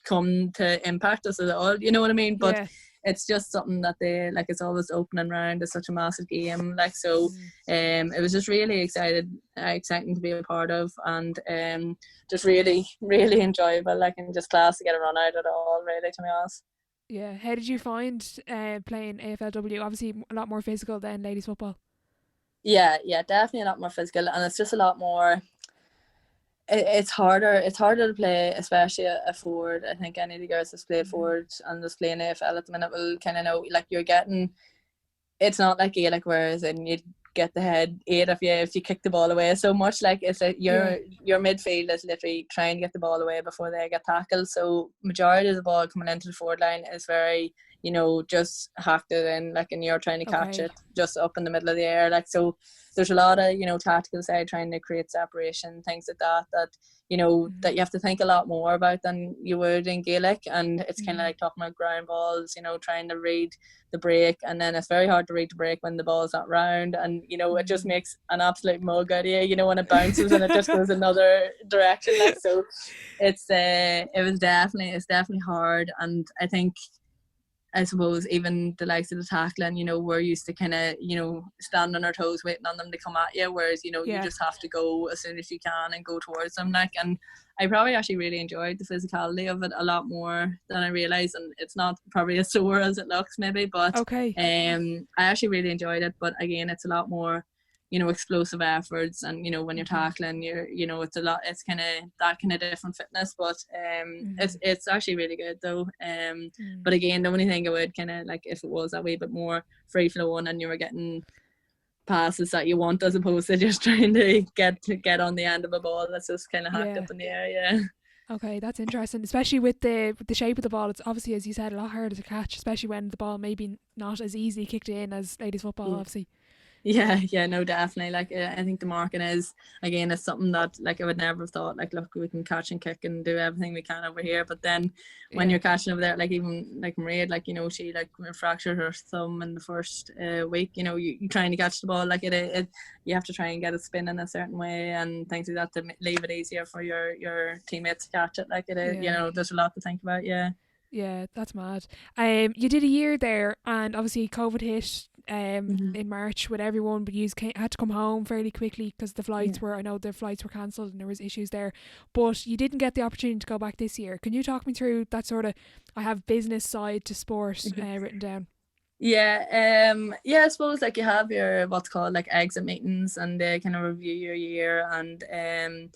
S2: come to impact us at all, you know what I mean? But it's just something that they, like, it's always opening round. It's such a massive game, like, so it was just really exciting to be a part of, and just really, really enjoyable, like, and just class to get a run out at all, really, to be honest.
S1: Yeah. How did you find playing AFLW? Obviously a lot more physical than ladies football. Yeah,
S2: definitely a lot more physical, and it's just a lot more, it's harder to play, especially a forward. I think any of the girls that's played forward and that's playing AFL at the minute will kind of know, like, you're getting, it's not like Gaelic, whereas in you get the head 8 of you if you kick the ball away so much. Like it's like your midfield is literally trying to get the ball away before they get tackled. So majority of the ball coming into the forward line is very, you know, just hacked it in, like, and you're trying to catch it just up in the middle of the air. Like, so there's a lot of, you know, tactical side trying to create separation, things like that, you know, that you have to think a lot more about than you would in Gaelic. And it's kind of like talking about ground balls, you know, trying to read the break, and then it's very hard to read the break when the ball's not round, and you know, it just makes an absolute mug out of you know, when it bounces and it just goes another direction. Like, so it's definitely hard. And I suppose even the likes of the tackling, you know, we're used to kind of, you know, stand on our toes waiting on them to come at you, whereas, you know, you just have to go as soon as you can and go towards them. Like, and I probably actually really enjoyed the physicality of it a lot more than I realised, and it's not probably as sore as it looks maybe, but I actually really enjoyed it. But again, it's a lot more, you know, explosive efforts, and you know, when you're tackling, you know, it's kind of that kind of different fitness, but it's actually really good though. But again, the only thing I would kind of like, if it was that way, but more free flowing and you were getting passes that you want as opposed to just trying to get on the end of a ball that's just kind of hacked up in the air.
S1: Okay, that's interesting, especially with the shape of the ball. It's obviously, as you said, a lot harder to catch, especially when the ball maybe not as easily kicked in as ladies football, obviously.
S2: Yeah, no, definitely. Like, I think the marking is something that, like, I would never have thought, like, look, we can catch and kick and do everything we can over here, but then when you're catching over there, like, even like Maria, like, you know, she like fractured her thumb in the first week, you know, you trying to catch the ball, like it you have to try and get it spinning a certain way and things like that to leave it easier for your teammates to catch it. Like, it is, you know, there's a lot to think about.
S1: Yeah, that's mad. You did a year there, and obviously COVID hit in March with everyone, but you had to come home fairly quickly because the flights were cancelled and there was issues there. But you didn't get the opportunity to go back this year. Can you talk me through that sort of, I have business side to sport written down?
S2: I suppose, like, you have your what's called like exit meetings, and they kind of review your year, and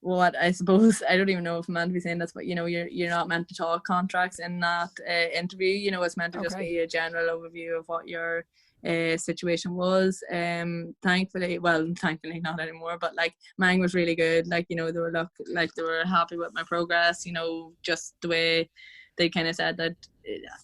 S2: what I suppose, I don't even know if I'm meant to be saying this, but you know, you're not meant to talk contracts in that interview. You know, it's meant to just be a general overview of what your situation was. Thankfully not anymore, but like mine was really good. Like, you know, they were happy with my progress, you know, just the way they kind of said that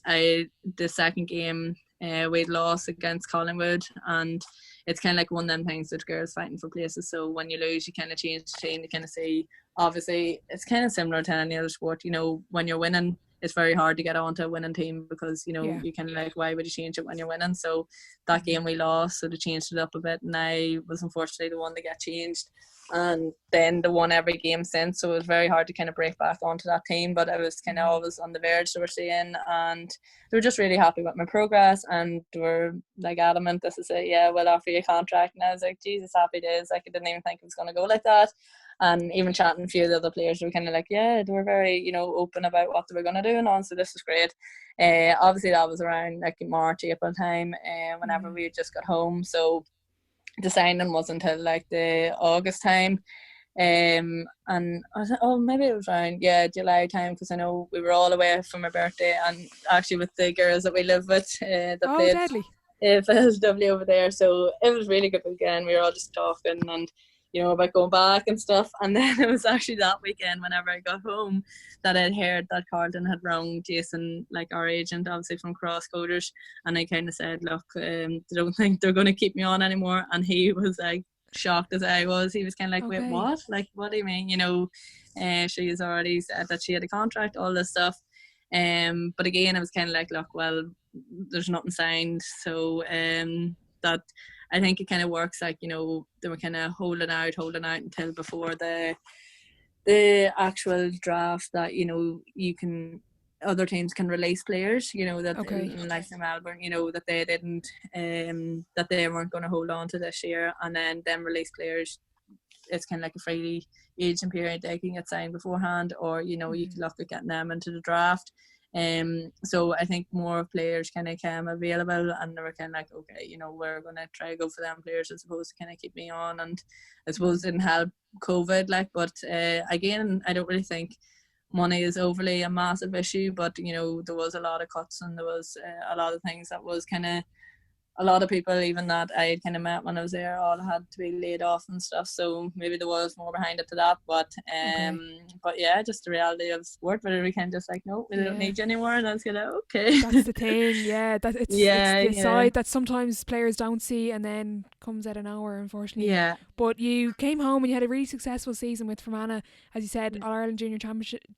S2: the second game we'd lost against Collingwood, and it's kind of like one of them things that girls fighting for places. So when you lose, you kind of change the team. You kind of see, obviously, it's kind of similar to any other sport. You know, when you're winning, it's very hard to get onto a winning team because, you know, you kind of like, why would you change it when you're winning? So that game we lost, so they changed it up a bit, and I was unfortunately the one that got changed. And then they won every game since, so it was very hard to kind of break back onto that team, but I was kind of always on the verge, they were saying, and they were just really happy with my progress, and they were like adamant, this is it, we'll offer you a contract. And I was like, Jesus, happy days. Like, I didn't even think it was going to go like that. And even chatting to a few of the other players, they were kind of like, they were very, you know, open about what they were going to do and on, so this was great. Obviously that was around like March, April time, whenever we had just got home, so the signing wasn't until like the August time. And I was like, maybe it was around July time, because I know we were all away for my birthday, and actually with the girls that we live with that played FLW over there, so it was really good weekend. We were all just talking and, you know, about going back and stuff. And then it was actually that weekend, whenever I got home, that I'd heard that Carlton had rung Jason, like our agent, obviously from Crosscoders, and I kind of said, look, they don't think they're going to keep me on anymore. And he was like shocked as I was. He was kind of like, wait, what? Like, what do you mean? You know, she has already said that she had a contract, all this stuff. But again, I was kind of like, look, well, there's nothing signed, so that I think it kind of works like, you know, they were kind of holding out until before the actual draft, that, you know, other teams can release players, you know, that like in Melbourne, you know, that they didn't that they weren't going to hold on to this year, and then release players. It's kind of like a free agent period. They can get signed beforehand, or, you know, you can look at getting them into the draft. So I think more players kind of came available, and they were kind of like, okay, you know, we're going to try to go for them players as opposed to kind of keep me on. And I suppose it didn't help COVID, like, but again, I don't really think money is overly a massive issue, but, you know, there was a lot of cuts, and there was a lot of things that was kind of a lot of people even that I kind of met when I was there all had to be laid off and stuff, so maybe there was more behind it to that, but yeah, just the reality of sport where we can just like, no, we don't need you anymore, and I was kind of okay.
S1: That's the thing, that it's the side that sometimes players don't see and then comes out of nowhere, unfortunately. But you came home and you had a really successful season with Fermanagh, as you said, All-Ireland Junior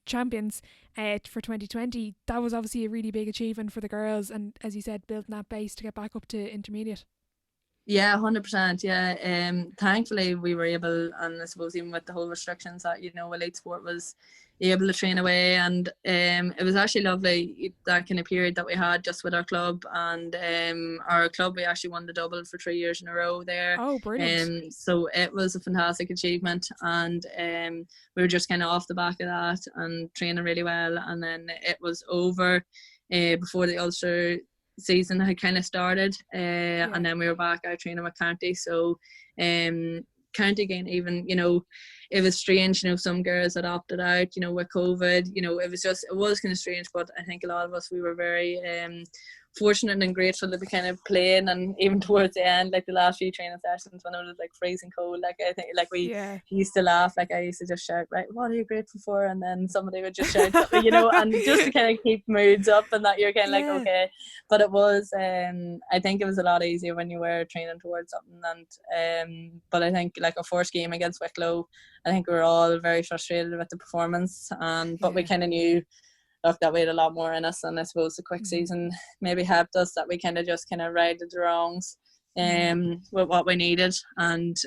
S1: Champions for 2020. That was obviously a really big achievement for the girls, and as you said, building that base to get back up to intermediate.
S2: Yeah, 100%. Yeah, thankfully we were able, and I suppose even with the whole restrictions that elite sport was able to train away, and it was actually lovely that kind of period that we had just with our club, and our club, we actually won the double for 3 years in a row there.
S1: Oh, brilliant!
S2: So it was a fantastic achievement, and we were just kind of off the back of that and training really well, and then it was over before the Ulster season had kind of started, and then we were back out training with County. So County again, even it was strange, some girls had opted out with COVID. It was kind of strange, but I think a lot of us, we were very fortunate and grateful to be kind of playing, and even towards the end, like the last few training sessions when it was like freezing cold, like I think like we used to laugh, like I used to just shout, right, what are you grateful for, and then somebody would just shout something, and just to kind of keep moods up, and that you're kind of like okay. But it was I think it was a lot easier when you were training towards something, and but I think like our first game against Wicklow, I think we were all very frustrated with the performance, but we kind of knew, look, that we had a lot more in us, and I suppose the quick season maybe helped us, that we kind of righted the wrongs with what we needed, and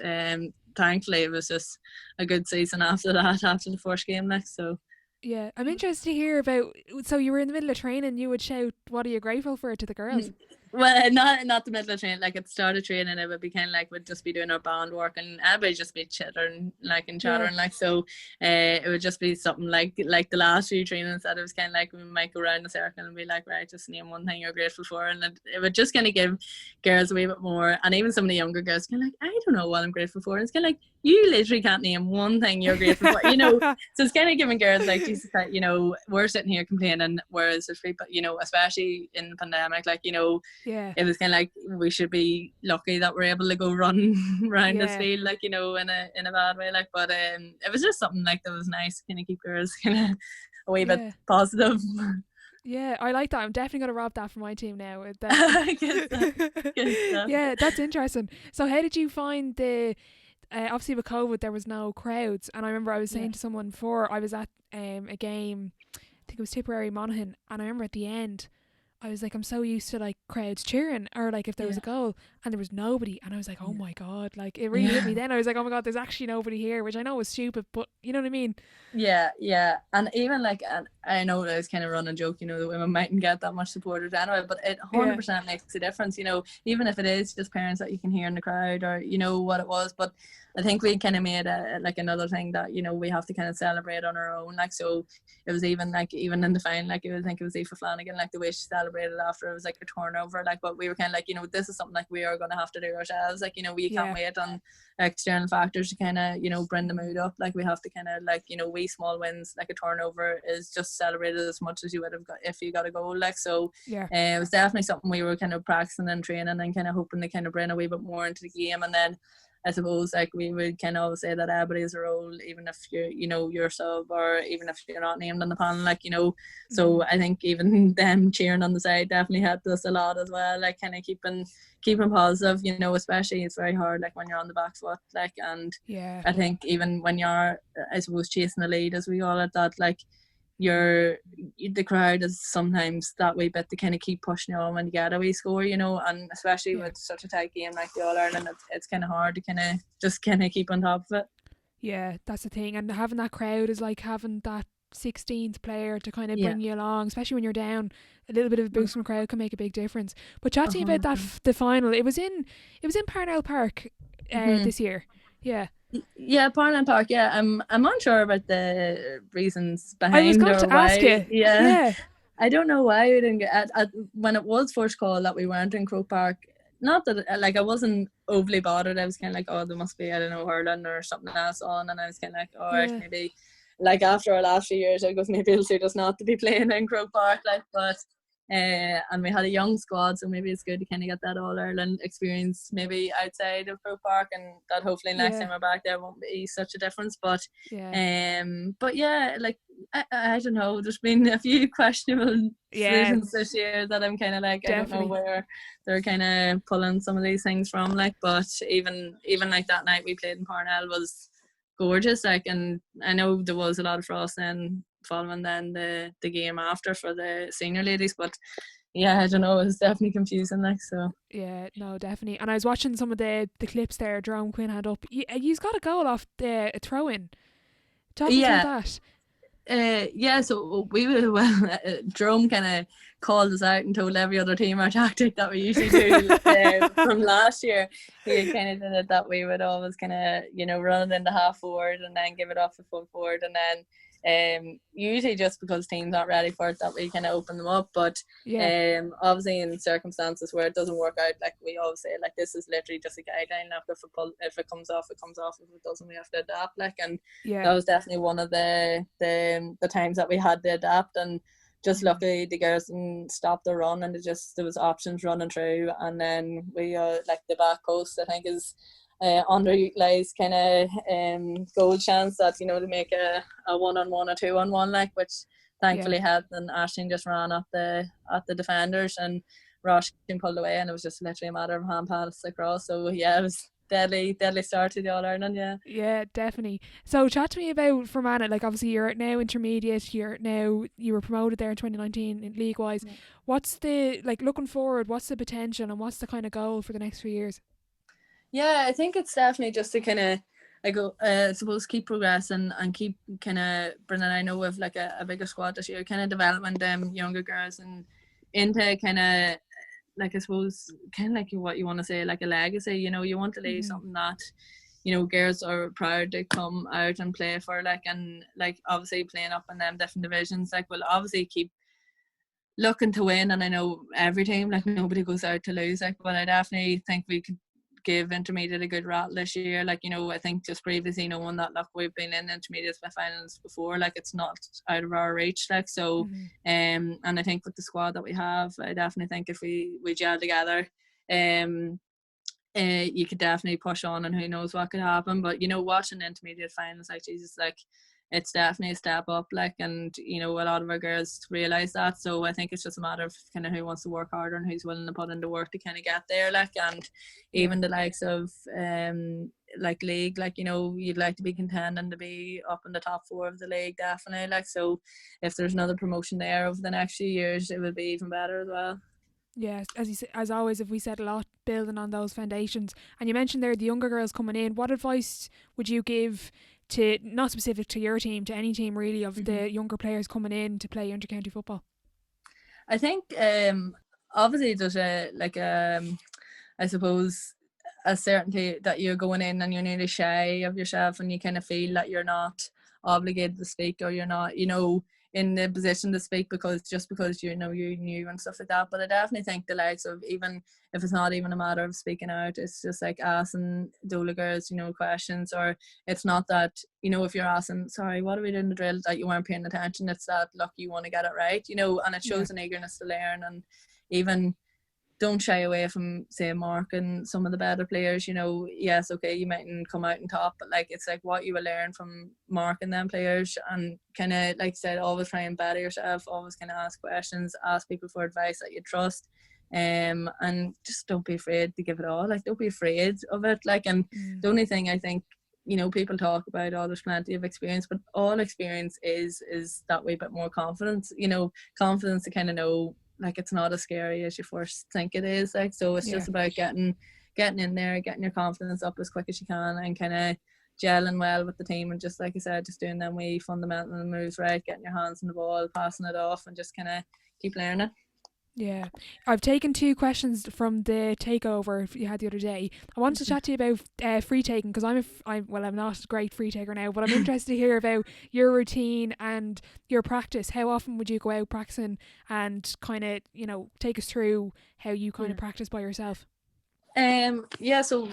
S2: thankfully it was just a good season after that, after the first game next. So
S1: yeah, I'm interested to hear about, so you were in the middle of training, you would shout, what are you grateful for, to the girls?
S2: Well, not the middle of training. Like at the start of training, it would be kind of like, we'd just be doing our band work, and everybody just be chittering, like so. It would just be something like the last few trainings that it was kind of like we might go around the circle and be like, right, just name one thing you're grateful for, and it would just kind of give girls a wee bit more, and even some of the younger girls kind of like, I don't know what I'm grateful for, and it's kind of like, you literally can't name one thing you're grateful for, So it's kind of giving girls like, Jesus, like, we're sitting here complaining, whereas it's free, but especially in the pandemic, like it was kind of like, we should be lucky that we're able to go run around this field, like in a bad way, like. But it was just something like that was nice, kind of keep girls kind of a wee bit positive.
S1: Yeah, I like that. I'm definitely going to rob that for my team now.
S2: Good stuff.
S1: Yeah, that's interesting. So how did you find the obviously with COVID there was no crowds, and I remember I was saying to someone before, I was at a game, I think it was Tipperary Monaghan, and I remember at the end I was like, I'm so used to like crowds cheering, or like if there was a goal and there was nobody, and I was like, oh my god, like it really hit me then. I was like, oh my god, there's actually nobody here, which I know was stupid, but you know what I mean?
S2: Yeah, and even like, and I know that I was kind of running a joke, the women mightn't get that much supporters anyway, but it 100% makes a difference, even if it is just parents that you can hear in the crowd, or what it was. But I think we kind of made like another thing that we have to kind of celebrate on our own, like. So it was even in the final, like I think it was Aoife Flanagan, like the way she celebrated after, it was like a turnover, like. But we were kind of like, this is something like we are going to have to do ourselves, like we can't wait on external factors to kind of bring the mood up, like we have to kind of like wee small wins, like a turnover is just celebrated as much as you would have got if you got a goal, like. So it was definitely something we were kind of practicing and training and kind of hoping to kind of bring a wee bit more into the game. And then I suppose like we would kind of always say that everybody has a role, even if you're sub, or even if you're not named on the panel, like so I think even them cheering on the side definitely helped us a lot as well, like kind of keeping positive, especially it's very hard like when you're on the back foot, like. And I think even when you're, I suppose, chasing the lead, as we call it, that like the crowd is sometimes that wee bit to kind of keep pushing you on when you get a wee score, and especially with such a tight game like the All-Ireland, it's kind of hard to kind of just kind of keep on top of it.
S1: Yeah, that's the thing, and having that crowd is like having that 16th player to kind of bring you along, especially when you're down. A little bit of a boost from the crowd can make a big difference. But chat to you about that the final. It was in Parnell Park this year.
S2: Yeah, Parnell Park. Yeah, I'm unsure about the reasons behind.
S1: I was going to ask you. Yeah.
S2: I don't know why we didn't get when it was first called that we weren't in Croke Park. Not that like I wasn't overly bothered. I was kind of like, oh, there must be, I don't know, hurling or something else on, and I was kind of like, all right, maybe. Like after our last few years, I goes, maybe it'll suit us not to be playing in Croke Park, like. But and we had a young squad, so maybe it's good to kind of get that All-Ireland experience maybe outside of Croke Park, and that hopefully next time we're back there won't be such a difference. But yeah, like I don't know, there's been a few questionable decisions this year that I'm kind of like, definitely. I don't know where they're kind of pulling some of these things from, like, but even like that night we played in Parnell was gorgeous, like, and I know there was a lot of frost then following then the game after for the senior ladies, but yeah, I don't know, it was definitely confusing, like, so.
S1: Yeah, no, definitely. And I was watching some of the clips there Jerome Quinn had up. You've got a goal off the throw-in. Talk me through that.
S2: Yeah, so we would, Jerome kind of called us out and told every other team our tactic that we usually do from last year. He kind of did it that we would always kind of, run it into half forward and then give it off the full forward, and then usually just because teams aren't ready for it that we kind of open them up, but obviously in circumstances where it doesn't work out, like we always say, like, this is literally just a guideline. Like, if it comes off, it comes off. If it doesn't, we have to adapt, like, and that was definitely one of the times that we had to adapt, and just luckily the girls didn't stop the run, and there was options running through, and then we like the back post I think is underutilized kind of goal chance that to make a 1-on-1 or 2-on-1, like, which thankfully helped, and Ashton just ran at the defenders and Rosh pulled away, and it was just literally a matter of hand pass across. So yeah, it was deadly start to the All-Ireland.
S1: Yeah, definitely. So chat to me about Fermanagh. Like, obviously you're now intermediate, you were promoted there in 2019 in league wise. What's the, like, looking forward, what's the potential and what's the kind of goal for the next few years?
S2: Yeah, I think it's definitely just to kind of, I suppose, keep progressing and keep kind of bringing, I know with like a bigger squad this year, kind of developing them younger girls and into kind of, like, I suppose, kind of like what you want to say, like a legacy. You want to leave something that girls are proud to come out and play for, like, and like obviously playing up in them different divisions, like, we'll obviously keep looking to win, and I know every team, like, nobody goes out to lose, like, but I definitely think we could give intermediate a good rattle this year, like, I think just previously knowing that, look, we've been in intermediate finals before, like, it's not out of our reach, like, so and I think with the squad that we have, I definitely think if we gel together, you could definitely push on, and who knows what could happen. But watching the intermediate finals, like, Jesus, like, it's definitely a step up, like, and a lot of our girls realise that, so I think it's just a matter of kind of who wants to work harder and who's willing to put in the work to kind of get there, like, and even the likes of like league, like, you'd like to be contending to be up in the top 4 of the league, definitely, like, so if there's another promotion there over the next few years, it would be even better as well.
S1: Yeah, as always, if we said a lot, building on those foundations. And you mentioned there the younger girls coming in. What advice would you give to, not specific to your team, to any team really, of the younger players coming in to play inter-county football?
S2: I think obviously there's I suppose a certainty that you're going in and you're nearly shy of yourself, and you kind of feel that you're not obligated to speak, or you're not in the position to speak because you're new and stuff like that. But I definitely think the likes of, even if it's not even a matter of speaking out, it's just like asking Dola girls questions, or it's not that if you're asking, sorry, what are we doing the drill, that you weren't paying attention. It's that, look, you want to get it right, and it shows an eagerness to learn. And even don't shy away from, say, marking some of the better players. Yes, okay, you mightn't come out on top, but like, it's like what you will learn from marking them players, and kind of, like I said, always try and better yourself, always kind of ask questions, ask people for advice that you trust, and just don't be afraid to give it all. Like, don't be afraid of it. Like, and the only thing I think, people talk about, there's plenty of experience, but all experience is that wee bit more confidence, confidence to kind of know, like, it's not as scary as you first think it is, like, so it's just about getting in there, getting your confidence up as quick as you can, and kind of gelling well with the team, and just like I said, just doing them wee fundamental moves right, getting your hands on the ball, passing it off, and just kind of keep learning.
S1: Yeah, I've taken 2 questions from the takeover you had the other day. I wanted to chat to you about free taking, because I'm not a great free taker now, but I'm interested to hear about your routine and your practice. How often would you go out practicing, and kind of take us through how you kind of practice by yourself?
S2: So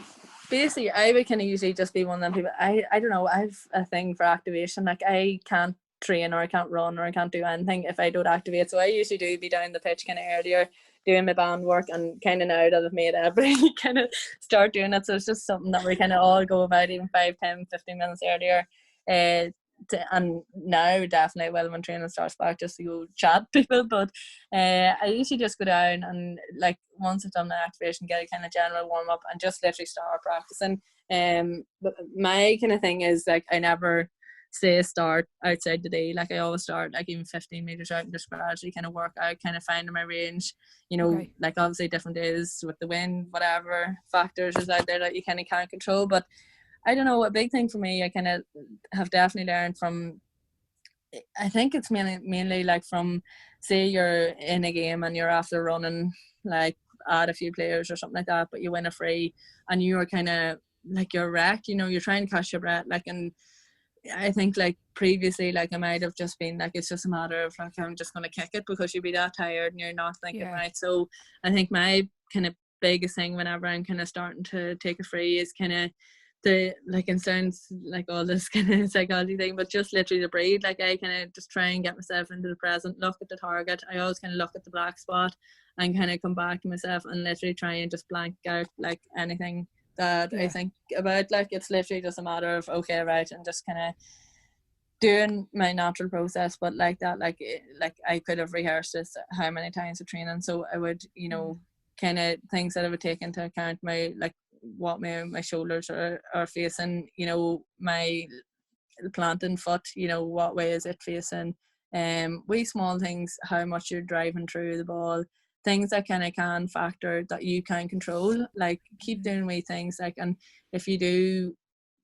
S2: basically I would kind of usually just be one of them people, I don't know, I have a thing for activation. Like, I can't train or I can't run or I can't do anything if I don't activate. So I usually do be down the pitch kind of earlier, doing my band work, and kind of now that I've made every kind of start doing it. So it's just something that we kind of all go about, even 5, 10, 15 minutes earlier. And now definitely when training starts back, just to go chat to people. But I usually just go down and like once I've done my activation, get a kind of general warm up and just literally start practicing. But my kind of thing is like I never say start outside the day. Like I always start like even 15 meters out and just gradually kind of work out, kind of finding my range, you know.
S1: Okay.
S2: Like obviously different days with the wind, whatever factors is out there that you kind of can't control. But I don't know, a big thing for me I kind of have definitely learned from, I think it's mainly like from, say you're in a game and you're after running like at a few players or something like that, but you win a free and you're kind of like you're wrecked, you know, you're trying to catch your breath, like, and I think like previously like I might have just been like it's just a matter of like I'm just going to kick it because you'll be that tired and you're not thinking right. So I think my kind of biggest thing whenever I'm kind of starting to take a free is kind of the, like, it sounds like all this kind of psychology thing, but just literally to breathe. Like I kind of just try and get myself into the present, look at the target. I always kind of look at the black spot and kind of come back to myself and literally try and just blank out like anything that I think about. Like it's literally just a matter of okay, right, and just kind of doing my natural process. But like that, like I could have rehearsed this how many times of training, so I would, you know, kind of things that I would take into account, my like what my shoulders are facing, you know, my planting foot, you know, what way is it facing, wee small things, how much you're driving through the ball, things that kind of can factor that you can control. Like keep doing wee things, like, and if you do,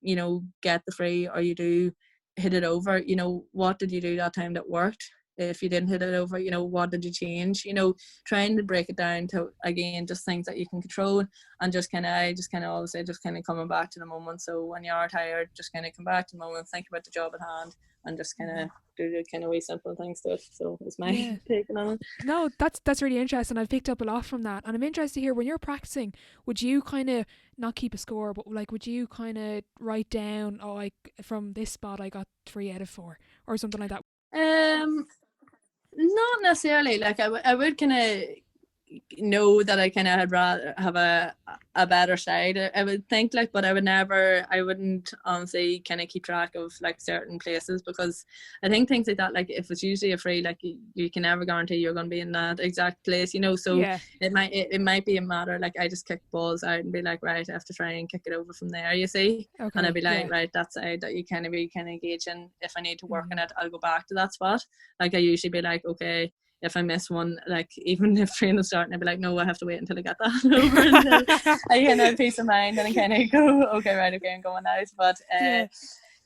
S2: you know, get the free or you do hit it over, you know, what did you do that time that worked? If you didn't hit it over, you know, what did you change? You know, trying to break it down to, again, just things that you can control, and just kind of, I just kind of always say, just kind of coming back to the moment. So when you are tired, just kind of come back to the moment, think about the job at hand, and just kind of do the kind of wee simple things to it. So it's my take on it.
S1: No, that's really interesting. I've picked up a lot from that, and I'm interested to hear, when you're practicing, would you kind of not keep a score, but like would you kind of write down, oh, like from this spot I got 3 out of 4 or something like that?
S2: Not necessarily. Like I would kind of know that I kind of had rather have a better side, I would think, like, but I wouldn't honestly kind of keep track of like certain places, because I think things like that, like if it's usually a free, like you can never guarantee you're going to be in that exact place, you know. So it might be a matter, like I just kick balls out and be like, right, I have to try and kick it over from there, you see. And I'd be like, right, that side that you kind of be kind of engaging, if I need to work on it, I'll go back to that spot. Like I usually be like, okay, if I miss one, like even if training's starting, I'd be like, no, I have to wait until I get that over, until I kind of have peace of mind and I kind of go, okay, right, okay, I'm going out. But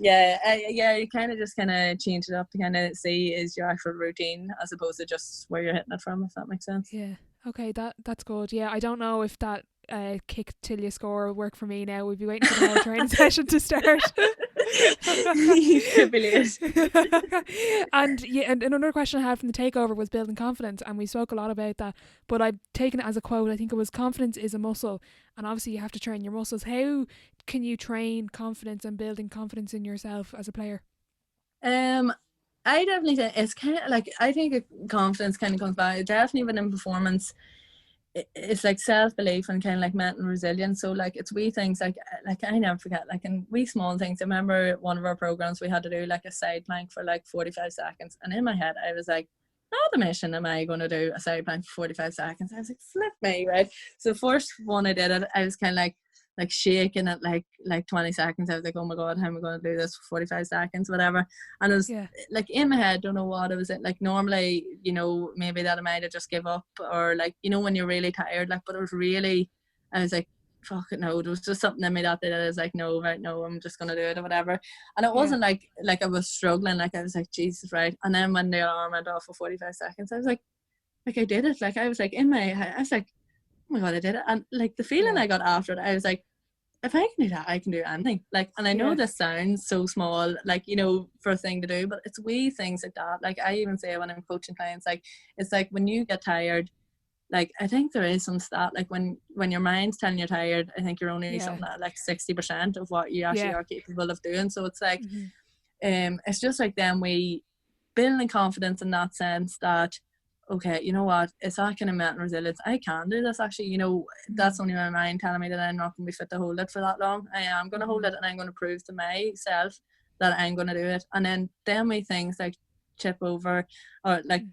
S2: you kind of just kind of change it up to kind of see is your actual routine as opposed to just where you're hitting it from, if that makes sense.
S1: Yeah. Okay, that's good. Yeah, I don't know if that kick till you score will work for me now. We'll be waiting for the whole training session to start. And another question I had from the takeover was building confidence, and we spoke a lot about that, but I've taken it as a quote. I think it was, confidence is a muscle, and obviously you have to train your muscles. How can you train confidence and building confidence in yourself as a player?
S2: I definitely think it's kind of like, I think confidence kind of comes back definitely within performance. It's like self-belief and kind of like mental resilience. So like it's wee things like I never forget, like in wee small things. I remember one of our programs we had to do like a side plank for like 45 seconds, and in my head I was like, how the mission am I going to do a side plank for 45 seconds? I was like, flip me, right? So the first one I did it, I was kind of like shaking at like 20 seconds. I was like, oh my god, how am I going to do this for 45 seconds, whatever. And it was like in my head, don't know what it was. Like normally, you know, maybe that I might have just give up, or like, you know, when you're really tired, like, but it was really, I was like, fuck it, no, there was just something in me that day that I was like, no, right, no, I'm just gonna do it or whatever. And it wasn't like I was struggling, like I was like, Jesus, right. And then when the alarm went off for 45 seconds, I was like I did it. Like I was like in my head, I was like, oh my god, I did it. And like the feeling I got after it, I was like, if I can do that, I can do anything. Like, and I know this sounds so small, like, you know, for a thing to do, but it's wee things like that. Like I even say when I'm coaching clients, like it's like when you get tired, like I think there is some stat, like when your mind's telling you're tired, I think you're only something like 60% of what you actually are capable of doing. So it's like it's just like them building confidence in that sense that, okay, you know what, it's that kind of mental resilience. I can do this actually, you know, that's only my mind telling me that I'm not going to be fit to hold it for that long. I am going to hold it, and I'm going to prove to myself that I'm going to do it. And then my things like chip over or like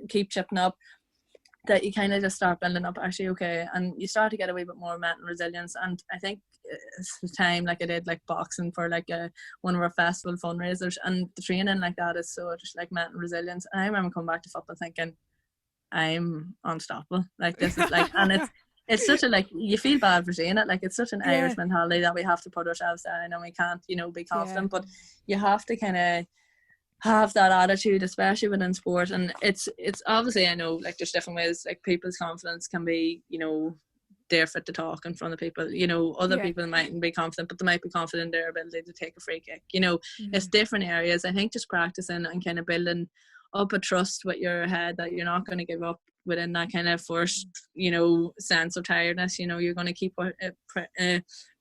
S2: keep chipping up, that you kind of just start building up actually, okay, and you start to get a wee bit more mental resilience. And I think it's the time, like I did like boxing for like one of our festival fundraisers, and the training like that is so just like mental resilience. And I remember coming back to football thinking, I'm unstoppable. Like this is like, and it's such a, like, you feel bad for saying it, like it's such an Irish mentality that we have to put ourselves down and we can't, you know, be confident, but you have to kind of have that attitude, especially within sport. And it's obviously, I know, like there's different ways, like people's confidence can be, you know, they're fit to talk in front of people, you know, other people mightn't be confident, but they might be confident in their ability to take a free kick, you know. It's different areas. I think just practicing and kind of building up a trust with your head that you're not going to give up within that kind of first, you know, sense of tiredness. You know, you're going to keep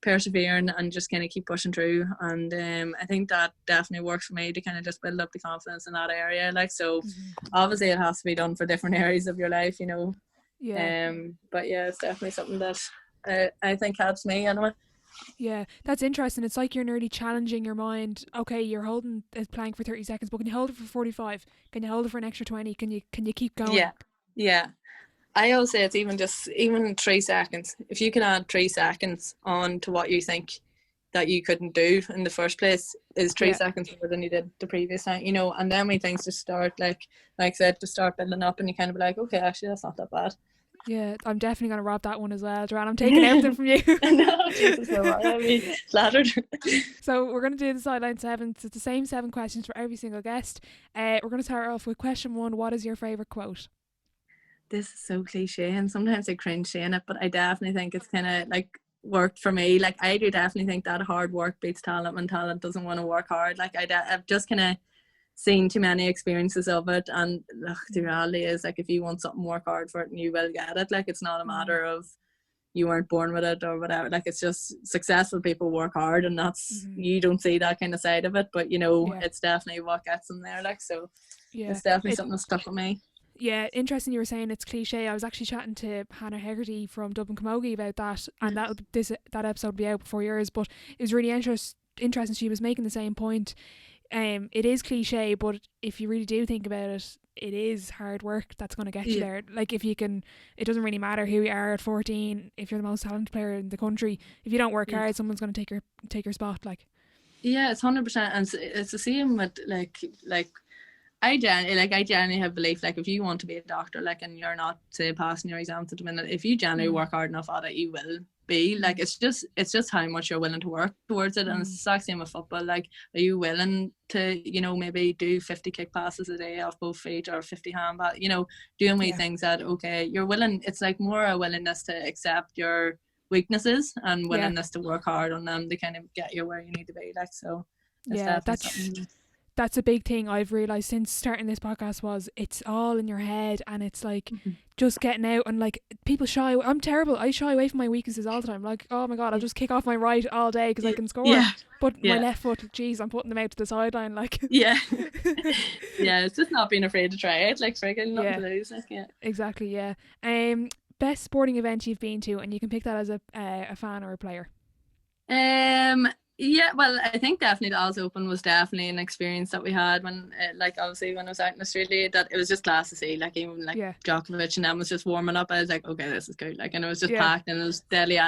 S2: persevering and just kind of keep pushing through. And I think that definitely works for me to kind of just build up the confidence in that area. Like, so obviously it has to be done for different areas of your life, you know. But yeah, it's definitely something that I think helps me anyway.
S1: Yeah, that's interesting. It's like you're nearly challenging your mind. Okay, you're holding a plank for 30 seconds, but can you hold it for 45? Can you hold it for an extra 20? Can you keep going?
S2: Yeah. I always say it's even 3 seconds. If you can add 3 seconds on to what you think that you couldn't do in the first place, is 3 seconds more than you did the previous time, you know. And then when things just start, like I said, to start building up, and you kind of be like, okay, actually that's not that bad.
S1: Yeah, I'm definitely going to rob that one as well, Joanne. I'm taking everything from you.
S2: No, Jesus, I'll be flattered.
S1: So we're going to do the sideline 7. It's the same 7 questions for every single guest. We're going to start off with question 1. What is your favourite quote?
S2: This is so cliche, and sometimes I cringe saying it, but I definitely think it's kind of like worked for me. Like, I do definitely think that hard work beats talent when talent doesn't want to work hard. Like, I've just kind of seen too many experiences of it, and look, the reality is, like, if you want something, work hard for it and you will get it. Like, it's not a matter of you weren't born with it or whatever. Like, it's just successful people work hard, and that's you don't see that kind of side of it, but you know, it's definitely what gets them there. Like, so it's definitely something that stuck with me.
S1: Yeah, interesting you were saying it's cliche. I was actually chatting to Hannah Hegarty from Dublin Camogie about that, and that episode will be out before yours, but it was really interesting. She was making the same point. It is cliche, but if you really do think about it, it is hard work that's going to get you there. Like, if you can, it doesn't really matter who you are at 14. If you're the most talented player in the country, if you don't work hard, someone's going to take your spot. Like,
S2: yeah, it's 100%, and it's the same with like I genuinely have belief, like, if you want to be a doctor, like, and you're not, say, passing your exams at the minute, if you genuinely work hard enough at it, you will be. Like, it's just how much you're willing to work towards it. And it's the exact same with football. Like, are you willing to, you know, maybe do 50 kick passes a day off both feet, or 50 handball, you know, doing wee things that, okay, you're willing. It's like more a willingness to accept your weaknesses and willingness to work hard on them to kind of get you where you need to be. Like, so
S1: that's a big thing I've realised since starting this podcast, was it's all in your head, and it's like just getting out. And like, people shy away. I'm terrible. I shy away from my weaknesses all the time. Like, oh my God, I'll just kick off my right all day because I can score. But my left foot, geez, I'm putting them out to the sideline. Like,
S2: it's just not being afraid to try it. Like, friggin' nothing to lose. Like,
S1: exactly. Yeah. Best sporting event you've been to, and you can pick that as a fan or a player.
S2: Yeah, well, I think definitely the Oz Open was definitely an experience that we had when, like, obviously when I was out in Australia, that it was just class to see. Like, even like Djokovic and them was just warming up. I was like, okay, this is good. Like, and it was just packed, and it was deadly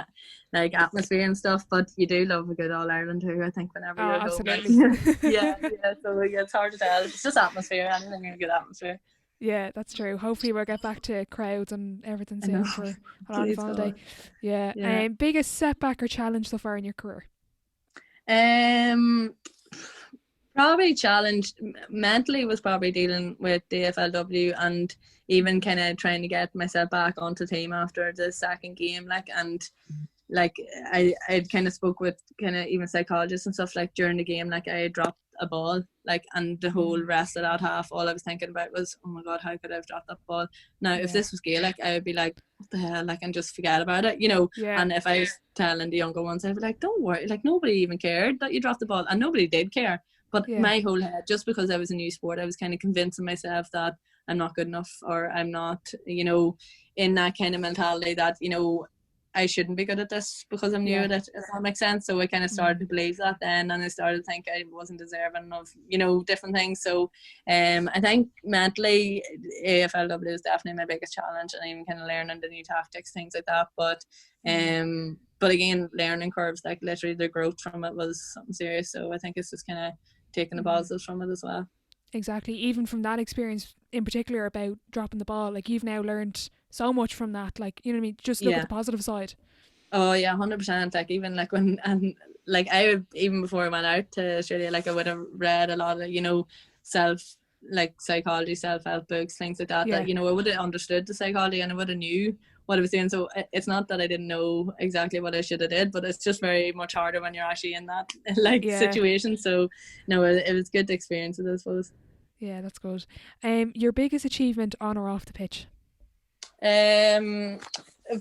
S2: like atmosphere and stuff. But you do love a good All Ireland too, I think, whenever you're
S1: absolutely.
S2: home. So it's hard to tell. It's just atmosphere. Anything in a good atmosphere.
S1: Yeah, that's true. Hopefully we'll get back to crowds and everything soon for a lot of holiday. Yeah. Biggest setback or challenge so far in your career?
S2: Probably challenge mentally was probably dealing with the AFLW, and even kind of trying to get myself back onto the team after the second game. Like, and like I'd kind of spoke with kind of even psychologists and stuff, like during the game, like I dropped a ball, like, and the whole rest of that half, all I was thinking about was, oh my God, how could I have dropped that ball? Now, if this was Gaelic, I would be like, what the hell, like, and just forget about it, you know. And if I was telling the younger ones, I'd be like, don't worry, like, nobody even cared that you dropped the ball, and nobody did care. But
S1: Yeah.
S2: my whole head, just because I was a new sport, I was kind of convincing myself that I'm not good enough, or I'm not, you know, in that kind of mentality that, you know, I shouldn't be good at this because I'm new at it, if that makes sense. So I kind of started to believe that then, and I started to think I wasn't deserving of, you know, different things. So I think mentally AFLW is definitely my biggest challenge, and even kind of learning the new tactics, things like that. But again, learning curves, like literally the growth from it was something serious. So I think it's just kind of taking the positives from it as well.
S1: Exactly. Even from that experience in particular about dropping the ball, like you've now learned so much from that. Like, you know what I mean? Just look at the positive side.
S2: Oh yeah, 100%. Like even like when, and like I would, even before I went out to Australia, like I would have read a lot of, you know, psychology, self-help books, things like that, that, you know, I would have understood the psychology and I would have knew what I was doing. So it's not that I didn't know exactly what I should have did, but it's just very much harder when you're actually in that situation. So no, it was good experiences, I suppose.
S1: Yeah, that's good. Your biggest achievement on or off the pitch?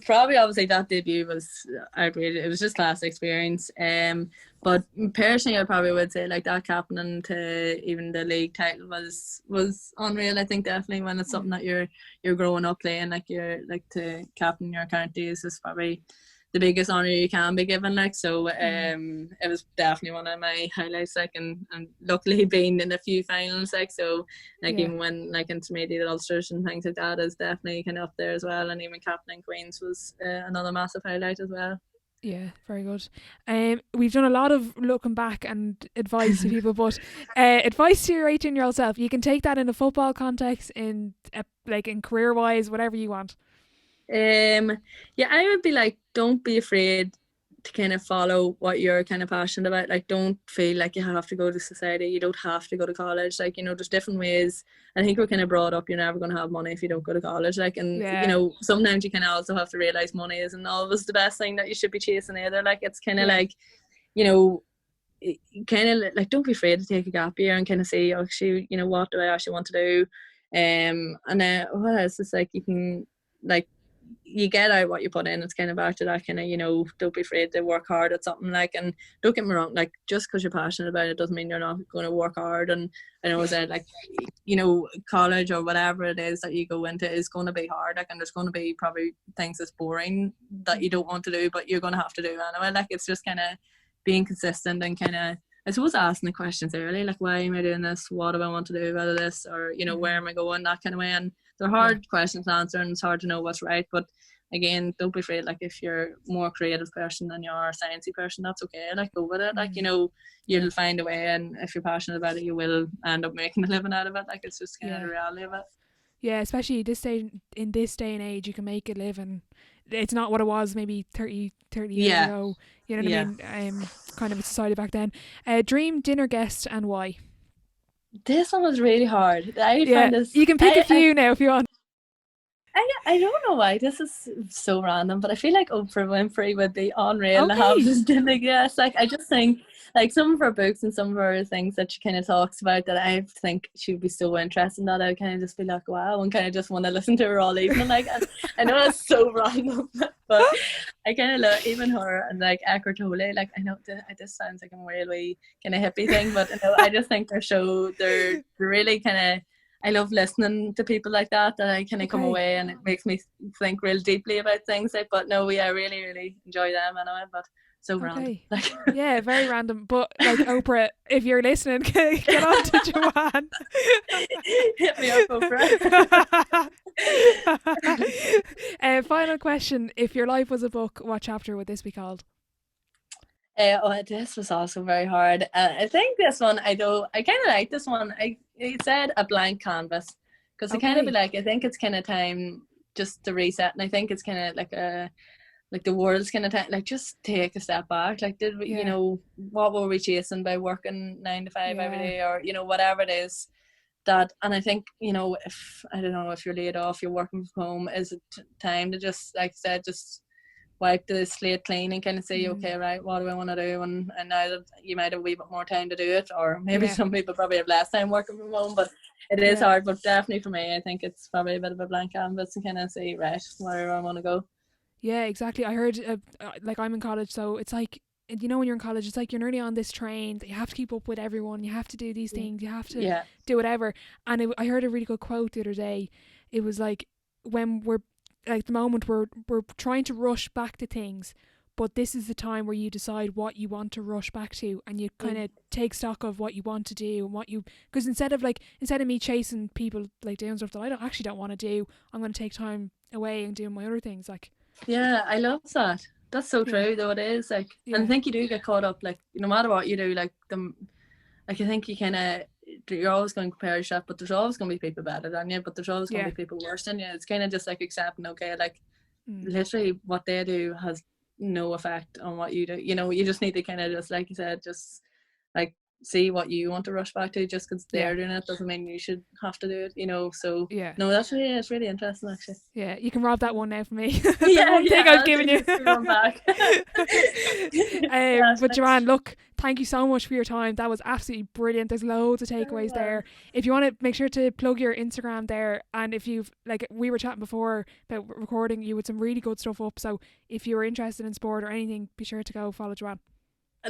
S2: Probably obviously that debut was outrageous. It was just class experience. But personally I probably would say like that captaining to even the league title was unreal. I think definitely when it's something that you're growing up playing, like you're like to captain your county is probably the biggest honour you can be given, like. So it was definitely one of my highlights, like, and luckily being in a few finals, like, so like even when like intermediate Ulsters and things like that is definitely kind of up there as well, and even captaining Queens was another massive highlight as well.
S1: Yeah, very good. We've done a lot of looking back and advice to people, but advice to your 18-year-old self, you can take that in a football context, in like in career wise, whatever you want.
S2: Yeah, I would be like, don't be afraid to kind of follow what you're kind of passionate about. Like, don't feel like you have to go to society, you don't have to go to college. Like, you know, there's different ways. I think we're kind of brought up, you're never going to have money if you don't go to college, like, and you know, sometimes you kind of also have to realize money isn't always the best thing that you should be chasing either. Like, it's kind of like, you know, kind of like, don't be afraid to take a gap year and kind of say, actually, you know, what do I actually want to do? And then what else is like, you can like, you get out what you put in. It's kind of back to that kind of, you know, don't be afraid to work hard at something, like, and don't get me wrong, like, just because you're passionate about it doesn't mean you're not going to work hard. And I know that, like, you know, college or whatever it is that you go into is going to be hard, like, and there's going to be probably things that's boring that you don't want to do, but you're going to have to do anyway. Like, it's just kind of being consistent and kind of, I suppose, asking the questions early, like, why am I doing this? What do I want to do out of this? Or, you know, where am I going? That kind of way. And they're hard questions to answer, and it's hard to know what's right. But again, don't be afraid. Like, if you're more creative person than you're a sciencey person, that's okay. Like, go with it. Like, you know, you'll find a way, and if you're passionate about it, you will end up making a living out of it. Like, it's just kind of the reality of it.
S1: Yeah, especially in this day and age, you can make a living. It's not what it was maybe 30 years ago. You know what I mean? Kind of a society back then. Dream dinner guest and why?
S2: This one was really hard.
S1: Find this, you can pick a few now if you want.
S2: I don't know why this is so random, but I feel like Oprah Winfrey would be unreal to have this dinner guest. Like, I just think, like, some of her books and some of her things that she kind of talks about, that I think she would be so interesting, that I would kind of just be like, wow, and kind of just want to listen to her all evening. Like, and I know that's so random, but I kind of love even her, and like Eckhart Tolle. Like, I know this sounds like a really kind of hippie thing, but you know, I just think they're really kind of, I love listening to people like that I kind of come away, and it makes me think real deeply about things. Like, but no, I really, really enjoy them anyway. But so random. Like,
S1: yeah, very random. But like, Oprah, if you're listening, get on to Joanne.
S2: Hit me up,
S1: Oprah. Final question: if your life was a book, what chapter would this be called?
S2: This was also very hard. I think this one, I kind of like this one. I said a blank canvas, because I kind of be like, I think it's kind of time just to reset, and I think it's kind of like the world's kind of time, like, just take a step back. Like, did we, you know, what were we chasing by working 9 to 5 every day, or, you know, whatever it is that. And I think, you know, if, I don't know, if you're laid off, you're working from home, is it time to just, like I said, just wipe the slate clean and kind of say, okay, right, what do I want to do? And now that you might have a wee bit more time to do it, or maybe some people probably have less time working from home, but it is hard. But definitely for me, I think it's probably a bit of a blank canvas to kind of say, right, where do I want to go?
S1: Yeah, exactly. I heard, like, I'm in college, so it's like you know, when you're in college, it's like you're nearly on this train that you have to keep up with everyone, you have to do these things, you have to do whatever. And I heard a really good quote the other day. It was like, when we're like, the moment we're trying to rush back to things, but this is the time where you decide what you want to rush back to, and you kind of take stock of what you want to do and what you, because instead of me chasing people like doing stuff that I don't want to do, I'm going to take time away and do my other things. Like,
S2: yeah, I love that. That's so true, though. It is like, and I think you do get caught up, like, no matter what you do, like I think you kind of, you're always going to compare yourself, but there's always going to be people better than you, but there's always going to be people worse than you. It's kind of just like accepting, okay, like literally what they do has no effect on what you do. You know, you just need to kind of just, like you said, just like see what you want to rush back to. Just because they're doing it doesn't mean you should have to do it, you know. So no, that's really, it's really interesting, actually. Yeah,
S1: you can rob that one now from me.
S2: One
S1: thing I've given you.
S2: Back.
S1: But Joanne, look, thank you so much for your time. That was absolutely brilliant. There's loads of takeaways there. If you want to, make sure to plug your Instagram there, and if you've, like we were chatting before about recording you with some really good stuff up, so if you were interested in sport or anything, be sure to go follow Joanne.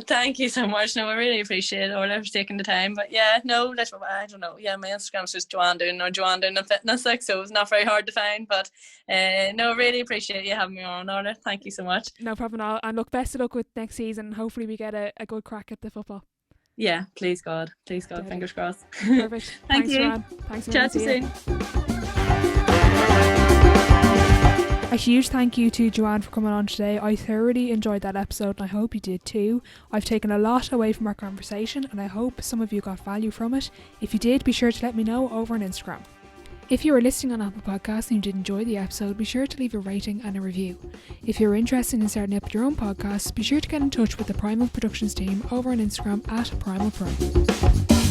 S2: Thank you so much. No, I really appreciate it, Orla, for taking the time. But yeah, no, I don't know. Yeah, my Instagram's just Joanne Doonan or Joanne Doonan Fitness, like, so it's not very hard to find. But no, really appreciate you having me on, Orla. Thank you so much.
S1: No problem at all. And look, best of luck with next season. Hopefully we get a good crack at the football.
S2: Yeah, please God, fingers crossed.
S1: Perfect.
S2: Thanks, you.
S1: Joanne. Thanks.
S2: Chat to you soon.
S1: A huge thank you to Joanne for coming on today. I thoroughly enjoyed that episode and I hope you did too. I've taken a lot away from our conversation and I hope some of you got value from it. If you did, be sure to let me know over on Instagram. If you are listening on Apple Podcasts and you did enjoy the episode, be sure to leave a rating and a review. If you're interested in starting up your own podcast, be sure to get in touch with the Primal Productions team over on Instagram at Primal Pro.